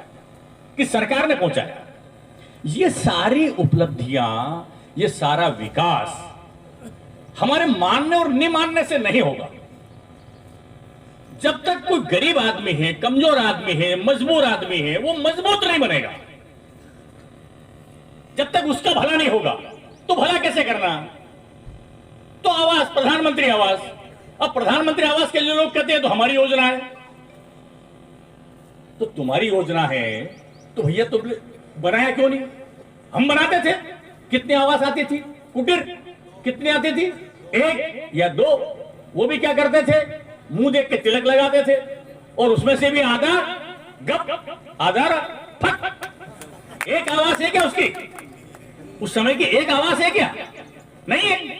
किस सरकार ने पहुंचाया? ये सारी उपलब्धियां, ये सारा विकास हमारे मानने और नहीं मानने से नहीं होगा। जब तक कोई गरीब आदमी है, कमजोर आदमी है, मजबूर आदमी है, वो मजबूत नहीं बनेगा। जब तक उसका भला नहीं होगा तो भला कैसे करना? तो आवास, प्रधानमंत्री आवास। अब प्रधानमंत्री आवास के लिए लोग कहते हैं तो हमारी योजना है। तो तुम्हारी योजना है तो भैया तुम बनाया क्यों नहीं? हम बनाते थे। कितनी आवास आती थी? कुटीर कितनी आती थी? 1 या 2। वो भी क्या करते थे? मुंह देख के तिलक लगाते थे, और उसमें से भी आधा गप, आधा फट। एक आवास है क्या उसकी? उस समय की एक आवास है क्या? नहीं है।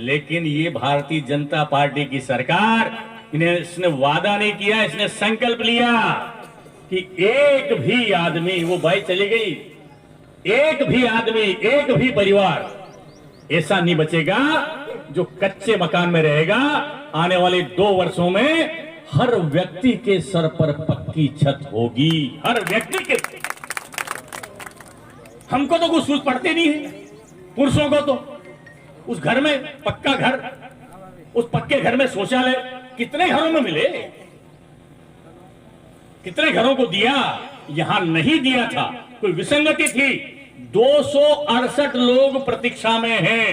लेकिन ये भारतीय जनता पार्टी की सरकार, इसने वादा नहीं किया, इसने संकल्प लिया कि एक भी आदमी, वो बाई चली गई, एक भी आदमी, एक भी परिवार ऐसा नहीं बचेगा जो कच्चे मकान में रहेगा। आने वाले 2 वर्षों में हर व्यक्ति के सर पर पक्की छत होगी, हर व्यक्ति के। हमको तो कुछ सूझ पड़ती नहीं है, पुरुषों को तो उस घर में पक्का घर, उस पक्के घर में शौचालय कितने घरों में मिले, कितने घरों को दिया? यहां नहीं दिया था, कोई विसंगति थी। 268 लोग प्रतीक्षा में हैं।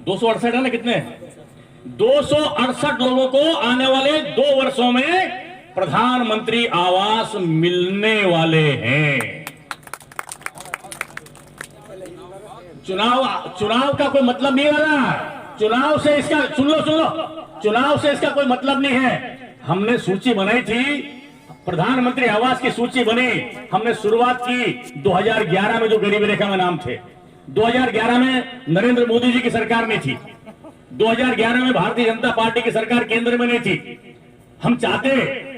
268 है ना? कितने? 268 लोगों को आने वाले 2 वर्षों में प्रधानमंत्री आवास मिलने वाले हैं। चुनाव का कोई मतलब नहीं वाला। चुनाव से इसका, सुन लो, चुनाव से इसका कोई मतलब नहीं है। हमने सूची बनाई थी, प्रधानमंत्री आवास की सूची बनी, हमने शुरुआत की 2011 में, जो गरीबी रेखा में नाम थे। 2011 में नरेंद्र मोदी जी की सरकार नहीं थी, 2011 में भारतीय जनता पार्टी की सरकार केंद्र में नहीं थी। हम चाहते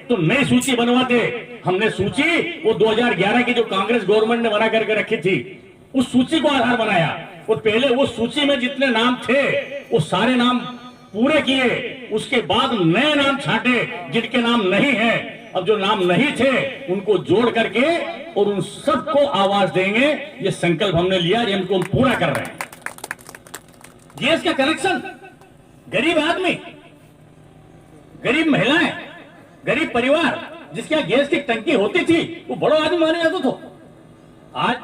तो नई सूची बनवाते। हमने सूची वो 2011 की जो कांग्रेस गवर्नमेंट ने बना करके रखी थी, उस सूची को आधार बनाया, और पहले वो सूची में जितने नाम थे वो सारे नाम पूरे किए। उसके बाद नए नाम छांटे जिनके नाम नहीं है। अब जो नाम नहीं थे उनको जोड़ करके और उन सबको आवाज देंगे, ये संकल्प हमने लिया, ये हमको हम पूरा कर रहे हैं। गैस का कनेक्शन, गरीब आदमी, गरीब महिलाएं, गरीब परिवार जिसके गैस की टंकी होती थी, वो बड़ा आदमी माने जाता था। आज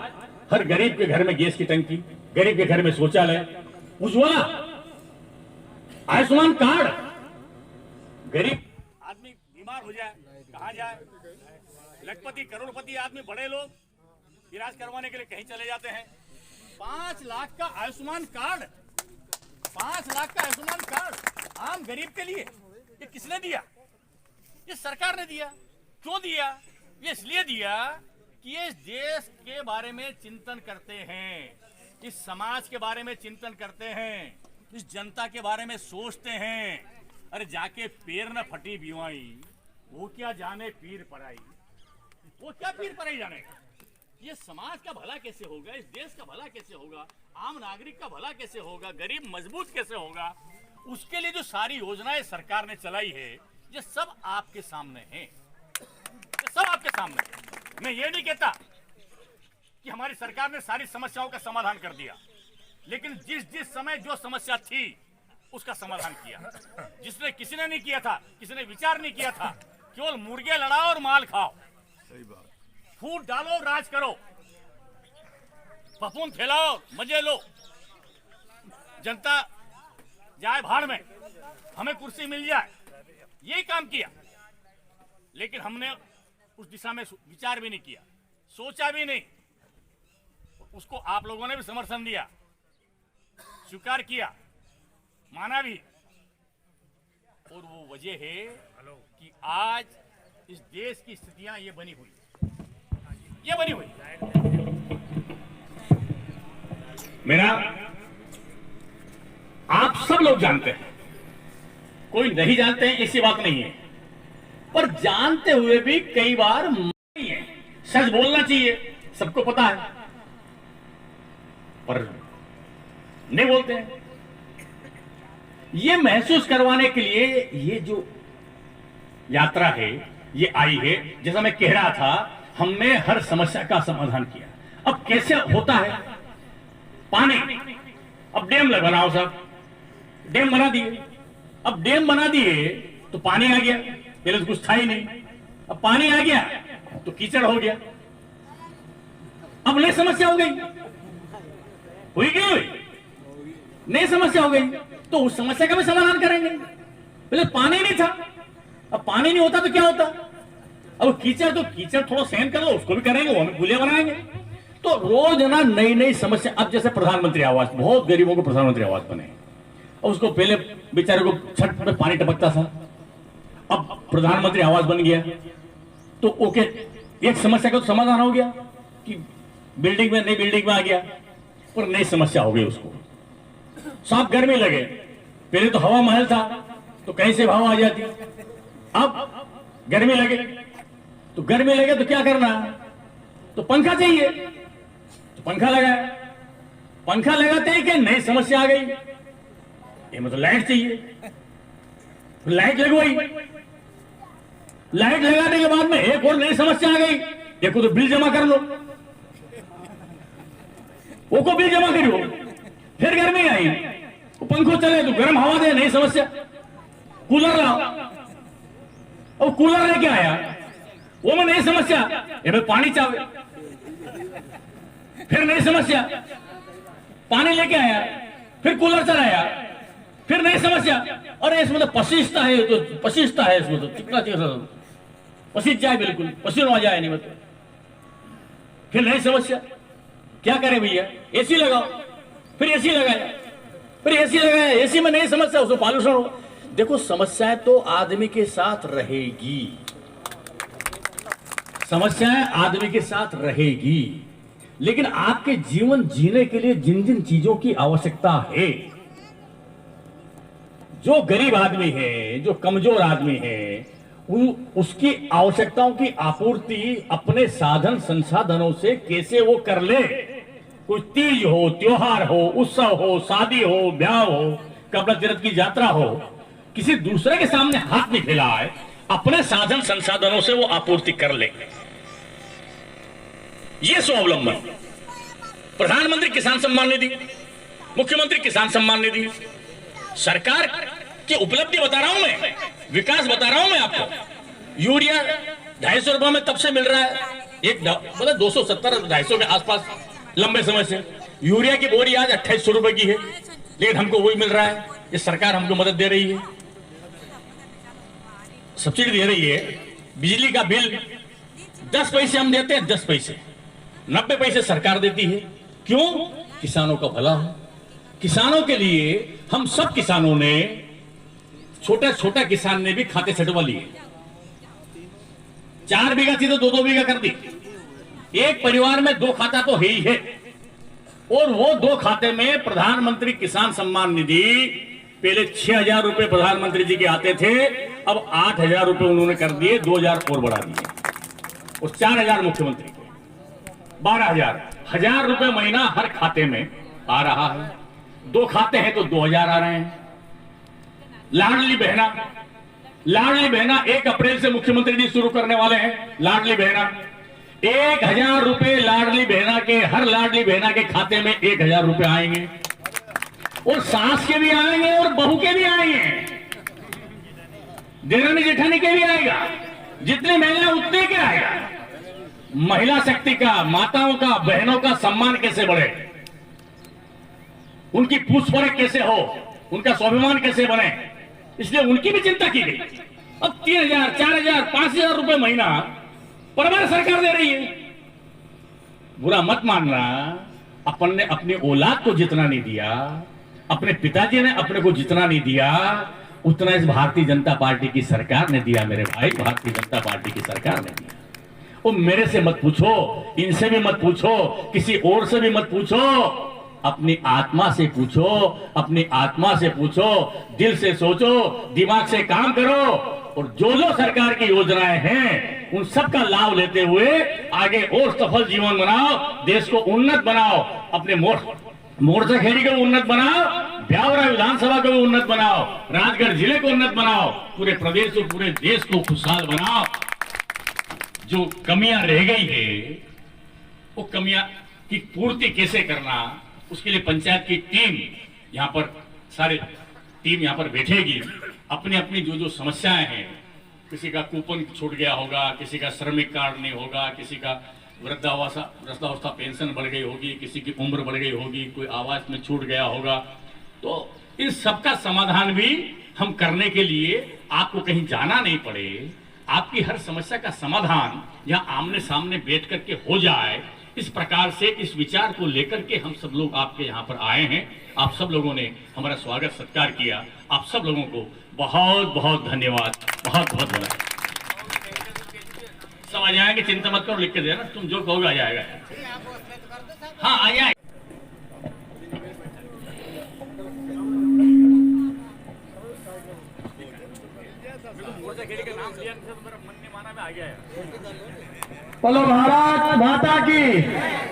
हर गरीब के घर में गैस की टंकी, गरीब के घर में शौचालय, उज्ज्वला, आयुष्मान कार्ड। गरीब आदमी बीमार हो जाए कहां जाए? लखपति, करोड़पति आदमी, बड़े लोग इलाज करवाने के लिए कहीं चले जाते हैं। 5 लाख का आयुष्मान कार्ड, 5 लाख का आयुष्मान कार्ड आम गरीब के लिए, ये किसने दिया? ये सरकार ने दिया। क्यों दिया? ये इसलिए दिया कि ये इस देश के बारे में चिंतन करते हैं, इस समाज के बारे में चिंतन करते हैं, इस जनता के बारे में सोचते हैं। अरे जाके पैर न फटी बीवाई, वो क्या जाने पीर पराई, वो क्या पीर पराई जानेगा? ये समाज का भला कैसे होगा, इस देश का भला कैसे होगा, आम नागरिक का भला कैसे होगा, गरीब मजबूत कैसे होगा? उसके लिए जो सारी योजनाएं सरकार ने चलाई है, ये सब आपके सामने है, ये सब आपके सामने है। मैं ये नहीं कहता कि हमारी सरकार ने सारी समस्याओं का समाधान कर दिया, लेकिन जिस समय जो समस्या थी उसका समाधान किया। जिसने किसी ने नहीं किया था, किसी ने विचार नहीं किया था, केवल मुर्गे लड़ाओ और माल खाओ, सही बात, फूट डालो, राज करो, पपून फैलाओ, मजे लो, जनता जाए भाड़ में, हमें कुर्सी मिल जाए, यही काम किया। लेकिन हमने उस दिशा में विचार भी नहीं किया, सोचा भी नहीं। उसको आप लोगों ने भी समर्थन दिया, स्वीकार किया, माना भी। और वो वजह है कि आज इस देश की स्थितियां ये बनी हुई। मेरा आप सब लोग जानते हैं, कोई नहीं जानते हैं ऐसी बात नहीं है, पर जानते हुए भी कई बार नहीं है। सच बोलना चाहिए, सबको पता है, पर नहीं बोलते हैं। ये महसूस करवाने के लिए ये जो यात्रा है ये आई है। जैसा मैं कह रहा था, हमने हर समस्या का समाधान किया। अब कैसे होता है पानी, अब डैम बनाओ साहब, डैम बना दिए। अब डैम बना दिए तो पानी आ गया, पहले तो कुछ था ही नहीं। अब पानी आ गया तो कीचड़ हो गया। अब नई समस्या हो गई, हुई कि हुई? नई समस्या हो गई, तो उस समस्या का भी समाधान करेंगे। पहले पानी नहीं था, अब पानी नहीं होता तो क्या होता? अब कीचड़, तो कीचड़ थोड़ा सहन कर लो, उसको भी करेंगे, वो हमें पुलिया बनाएंगे। तो रोज ना नई नई समस्या। अब जैसे प्रधानमंत्री आवास, बहुत गरीबों को प्रधानमंत्री आवास बने, और उसको पहले बेचारे को छत में पानी टपकता था, अब प्रधानमंत्री आवास बन गया तो ओके, एक समस्या का तो समाधान हो गया कि बिल्डिंग में, नई बिल्डिंग में आ गया, और नई समस्या हो गई उसको। साफ गर्मी लगे, पहले तो हवा महल था तो कहीं से हवा आ जाती, अब गर्मी लगे तो क्या करना? तो पंखा चाहिए, तो पंखा लगाया। पंखा लगाते ही क्या नई समस्या आ गई, ये मतलब लाइट चाहिए, लाइट लगवाई। लाइट लगाने के बाद में एक और नई समस्या आ गई, देखो तो बिल जमा कर लो, वो को बिल जमा करो। फिर गर्मी आई, वो पंखो चले तो गर्म हवा दे, नई समस्या। कूलर लाओ, अब कूलर लेके आया, वो में नई समस्या, ये पानी चाहे। फिर नई समस्या, पानी लेके आया, फिर कूलर चलाया, फिर नई समस्या। अरे इसमें तो पसीजता है, तो पसीजता है इसमें, तो कितना पसीज जाए, बिल्कुल पसीना आ जाए नहीं मतलब। फिर नई समस्या, क्या करें भैया? एसी लगाओ, फिर एसी लगाया, फिर एसी लगाया, एसी में नई समस्या, उसको पॉल्यूशन हो। देखो समस्याएं तो आदमी के साथ रहेगी, समस्याएं आदमी के साथ रहेगी, लेकिन आपके जीवन जीने के लिए जिन जिन चीजों की आवश्यकता है, जो गरीब आदमी है, जो कमजोर आदमी है, उसकी आवश्यकताओं की आपूर्ति अपने साधन संसाधनों से कैसे वो कर ले। कोई तीज हो, त्योहार हो, उत्सव हो, शादी हो, ब्याह हो, कपड़ा तीर्थ की यात्रा हो, किसी दूसरे के सामने हाथ नहीं फैलाए, अपने साधन संसाधनों से वो आपूर्ति कर ले। ये स्वावलंबन। प्रधानमंत्री किसान सम्मान निधि, मुख्यमंत्री किसान सम्मान निधि, सरकार की उपलब्धि बता रहा हूं मैं, विकास बता रहा हूं मैं आपको। यूरिया 250 रुपए में तब से मिल रहा है, एक मतलब 270-250 के आसपास लंबे समय से। यूरिया की बोरी आज 2800 रुपए की है, लेकिन हमको वही मिल रहा है। ये सरकार हमको मदद दे रही है, सब्सिडी दे रही है। बिजली का बिल 10 पैसे हम देते हैं, 10 पैसे, 90 पैसे सरकार देती है। क्यों? किसानों का भला हो। किसानों के लिए हम सब किसानों ने, छोटा किसान ने भी खाते छटवा लिए। 4 बीघा थी तो 2-2 बीघा कर दी। एक परिवार में 2 खाता तो है ही है, और वो 2 खाते में प्रधानमंत्री किसान सम्मान निधि, पहले 6000 रुपए प्रधानमंत्री जी के आते थे, अब 8000 रुपए उन्होंने कर दिए, 2000 और बढ़ा दिए, और 4000 मुख्यमंत्री को, 12000 रुपए महीना हर खाते में आ रहा है। 2 खाते हैं तो 2000 आ रहे हैं। लाडली बहना 1 अप्रैल से मुख्यमंत्री जी शुरू करने वाले हैं। लाडली बहना 1000 रुपए लाडली बहना के, हर लाडली बहना के खाते में 1000 रुपए आएंगे, और सास के भी आएंगे और बहू के भी आएंगे, देरानी जेठानी के भी आएगा। जितने महिला उतने के आएगा। महिला शक्ति का, माताओं का, बहनों का सम्मान कैसे बढ़े, उनकी पूछ परख कैसे हो, उनका स्वाभिमान कैसे बने, इसलिए उनकी भी चिंता की गई। अब 3,000, 4,000, 5,000 रुपए महीना परमार सरकार दे रही है। बुरा मत मानना, अपन ने अपनी औलाद को जितना नहीं दिया, अपने पिताजी ने अपने को जितना नहीं दिया, उतना इस भारतीय जनता पार्टी की सरकार ने दिया। मेरे भाई, भारतीय जनता पार्टी की सरकार ने दिया। वो मेरे से मत पूछो, इनसे भी मत पूछो, किसी और से भी मत पूछो, अपनी आत्मा से पूछो, अपनी आत्मा से पूछो, दिल से सोचो, दिमाग से काम करो, और जो जो सरकार की योजनाएं हैं उन सब का लाभ लेते हुए आगे और सफल जीवन बनाओ, देश को उन्नत बनाओ, अपने मोर्चा खेड़ी को उन्नत बनाओ, ब्यावरा विधानसभा को उन्नत बनाओ, राजगढ़ जिले को उन्नत बनाओ, पूरे प्रदेश और पूरे देश को खुशहाल बनाओ। जो कमियां रह गई है वो कमियां की पूर्ति कैसे करना, उसके लिए पंचायत की टीम यहाँ पर, सारे टीम यहाँ पर बैठेगी। अपनी अपनी जो जो समस्याएं हैं, किसी का कूपन छूट गया होगा, किसी का श्रमिक कार्ड नहीं होगा, किसी का वृद्धावस्था पेंशन बढ़ गई होगी, किसी की उम्र बढ़ गई होगी, कोई आवास में छूट गया होगा, तो इस सबका समाधान भी हम करने के लिए आपको कहीं जाना नहीं पड़े, आपकी हर समस्या का समाधान यहाँ आमने सामने बैठ करके हो जाए, इस प्रकार से इस विचार को लेकर के हम सब लोग आपके यहाँ पर आए हैं। आप सब लोगों ने हमारा स्वागत सत्कार किया, आप सब लोगों को बहुत बहुत धन्यवाद, बहुत बहुत बधाई। सब आ जाएंगे, चिंता मत करो, लिख के देना, तुम जो कहोगे आ जाएगा। हाँ आ जाए। बोलो भारत माता की,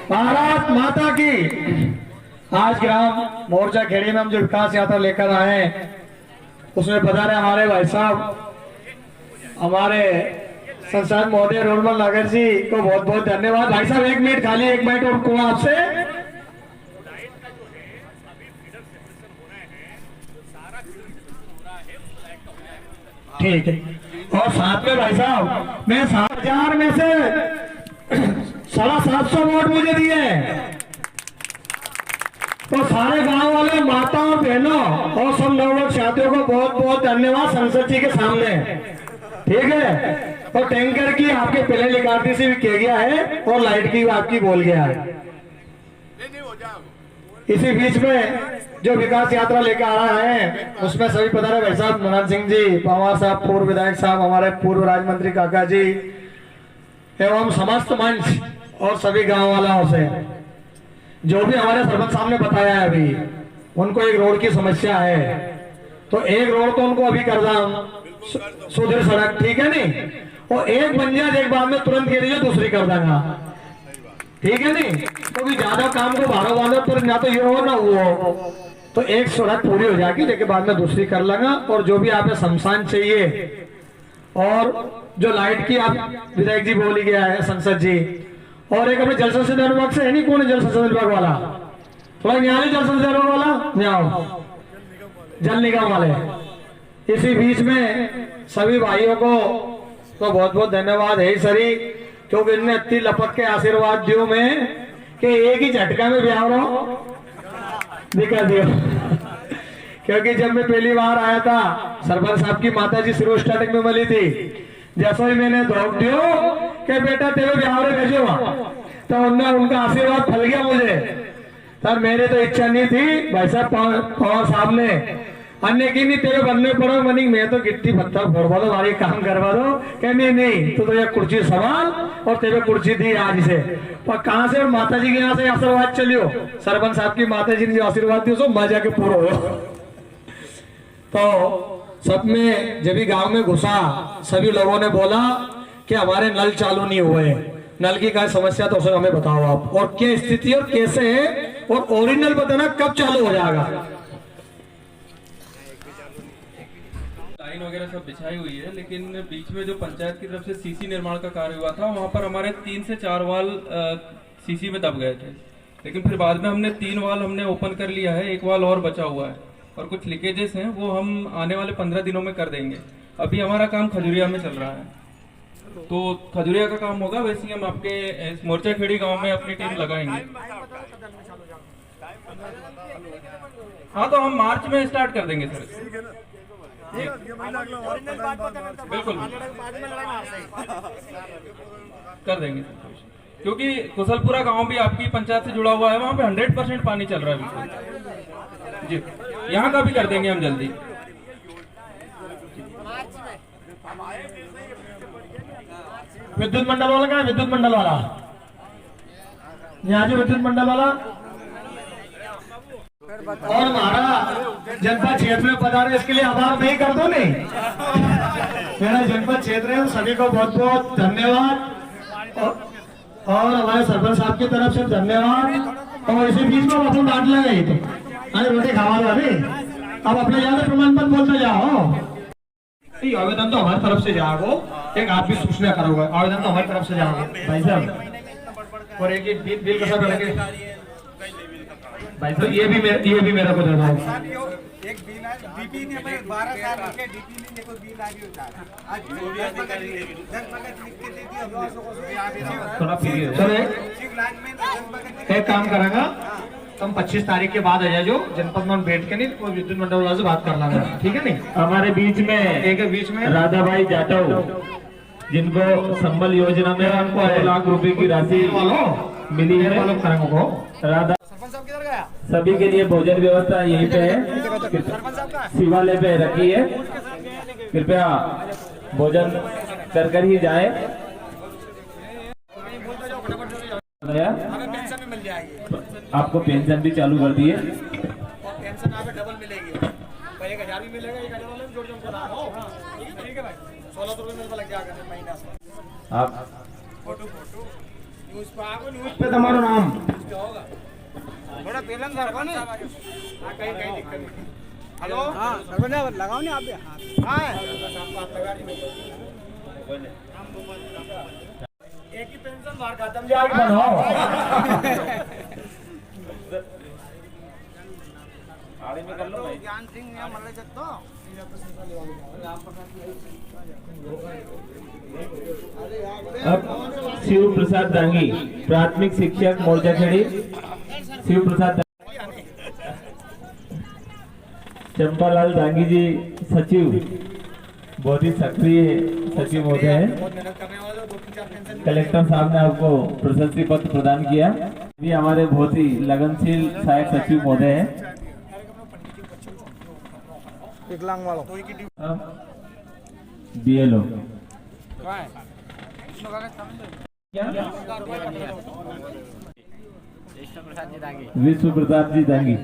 भारत माता की। आज ग्राम मोर्चा खेड़ी में हम जो विकास यात्रा लेकर आए हैं, उसमें पधारे हमारे भाई साहब, हमारे संसद महोदय रोलमल नागर जी को बहुत बहुत धन्यवाद। भाई साहब 1 मिनट, खाली 1 मिनट और को आपसे। ठीक है, और साथ में भाई साहब, मैं 7,000 में से 750 वोट मुझे दिए, तो सारे गांव वाले माताओं बहनों और सब लोग साथियों को बहुत बहुत धन्यवाद संसद जी के सामने। ठीक है, और टैंकर की आपके पहले लिखाती से भी किया गया है, और लाइट की आपकी बोल गया है। इसी बीच में जो विकास यात्रा लेकर आ रहा है, उसमें सभी पधारे भाई साहब मनोज सिंह जी, पवार साहब, पूर्व विधायक साहब, हमारे पूर्व राज्य मंत्री काका जी, एवं समस्त मंच और सभी गांव वालों से, जो भी हमारे सरपंच साहब ने बताया है, अभी उनको एक रोड की समस्या है, तो एक रोड तो उनको अभी कर रहा सुधर सड़क, ठीक है नहीं, और एक बन जाए एक बार में तुरंत कह दीजिए दूसरी कर देगा, ठीक है नहीं, तो भी ज्यादा काम को भाड़ो वालों पर ना तो ये हो ना वो हो, तो एक सड़क पूरी हो जाएगी, लेकिन बाद में दूसरी कर लेगा। और जो भी आपको शमशान चाहिए, और जो लाइट की आप विधायक जी बोली गया है संसद जी, और एक अपने जल संसाधन विभाग से है नहीं, कौन है जल संसाधन विभाग वाला, थोड़ा यहाँ जल संसाधन विभाग वाला यहाँ जल निगम वाले। इसी बीच में सभी भाइयों को तो बहुत बहुत धन्यवाद है सरी, क्योंकि इनने इतनी लपक के आशीर्वाद दियो में कि एक ही झटका में ब्याह दिखा दियो। क्योंकि जब मैं पहली बार आया था, सरपंच साहब की माता जी शुरू स्टार्टिंग में मिली थी, जैसा ही मैंने धोख दियो कि बेटा तेरे ब्याह भेजो, तो उनने उनका आशीर्वाद फल गया मुझे। सर मेरे तो इच्छा नहीं थी, भाई साहब पवार साहब ने अन्य की नहीं तेरे बनने पड़ो मनी, मैं तो गिट्टी पत्थर फोड़वा दो, हमारी काम करवा दो, कहने नहीं तो ये कुर्सी सवाल और तेरे कुर्सी दी आज से। और कहाँ से, और माता जी के यहाँ से आशीर्वाद चलियो, सरपंच साहब की माता जी ने जो आशीर्वाद दियो सो मजा के पूरा हो। तो सब में जब भी गांव में घुसा, सभी लोगों ने बोला कि हमारे नल चालू नहीं हुए, नल की क्या समस्या, तो उसे हमें बताओ आप, और क्या स्थिति और कैसे है, और ओरिजिनल बताना कब चालू हो जाएगा। लाइन वगैरह सब बिछाई हुई है, लेकिन बीच में जो पंचायत की तरफ से सीसी निर्माण का कार्य हुआ था, वहाँ पर हमारे 3 से 4 वाल सीसी में दब गए थे, लेकिन फिर बाद में हमने 3 वाल हमने ओपन कर लिया है, 1 वाल और बचा हुआ है, और कुछ लीकेजेस हैं वो हम आने वाले 15 दिनों में कर देंगे। अभी हमारा काम खजुरिया में चल रहा है, तो खजुरिया का काम होगा, वैसे ही हम आपके मोर्चा खेड़ी गाँव में अपनी टीम लगाएंगे। हाँ, तो हम मार्च में स्टार्ट कर देंगे सर। बिल्कुल कर देंगे, क्योंकि कुशलपुरा गांव भी आपकी पंचायत से जुड़ा हुआ है, वहाँ पे 100% पानी चल रहा है बिल्कुल जी। यहाँ का भी कर देंगे हम जल्दी। विद्युत मंडल वाला कहाँ है? विद्युत मंडल वाला यहाँ जो विद्युत मंडल वाला और हमारा जनपद क्षेत्र में पधारे, इसके लिए आभार नहीं कर दो नहीं। मेरा जनपद क्षेत्र है, सभी को बहुत बहुत धन्यवाद और हमारे सरपंच साहब की तरफ से धन्यवाद। और इसी बीच में अपन बांट ले गई तो अरे रोटी खावा दो अभी, अब अपने ज्यादा प्रमाण पत्र बोलते जाओ। आवेदन तो हमारी तरफ से जाओ, एक आप भी सूचना करोगे, आवेदन तो हमारी तरफ से जाओगे भाई साहब। और एक बिल कैसा करेंगे भाई साहब? ये भी मेरे को दे दो। एक बिल है डीपी ने 12 साल के डीपी ने देखो बिल आ गया आज थोड़ा पीरियड सर एक काम करेंगे, तुम 25 तारीख के बाद आ जाओ जनपद में बैठ के, नहीं कोई विद्युत मंडल वाला से बात कर लेंगे, ठीक है नहीं? हमारे बीच में राधा भाई जाटव, जिनको संबल योजना में 1 लाख रुपए की राशि मिली है, राधा सभी के लिए भोजन व्यवस्था यहीं पे है, शिवालय पे रखी है, कृपया भोजन कर ही जाए। पेंशन मिल जाएगी, आपको पेंशन भी चालू कर दी है, पेंशन आप डबल मिलेगी, 1000 भी मिलेगा, 1000 वाले में जोड़ जोड़ कर आओ, ठीक है भाई, 1600 रुपए मिलता लग जाएगा महीना। आप फोटो न्यूज पे आओ, न्यूज पे तुम्हारा नाम थोड़ा तेलन सर को नहीं कहीं दिक्कत नहीं। हेलो हाँ सरपंच लगाओ नहीं आप भी हाँ एक ही पेंशन मार खत्म जाएगी बनाओ। आड़े में कर लो भाई। ज्ञान सिंह या मल्ले जत्तो अब शिव प्रसाद दांगी, प्राथमिक शिक्षक मोर्चाखेड़ी, शिव प्रसाद चंपालाल दांगी जी सचिव, बहुत ही सक्रिय सचिव होते हैं। कलेक्टर साहब ने आपको प्रशस्ति पत्र प्रदान किया, भी हमारे बहुत ही लगनशील सहायक सचिव महोदय हैं। विकलांग वालों BLO विश्व प्रताप जी दांगी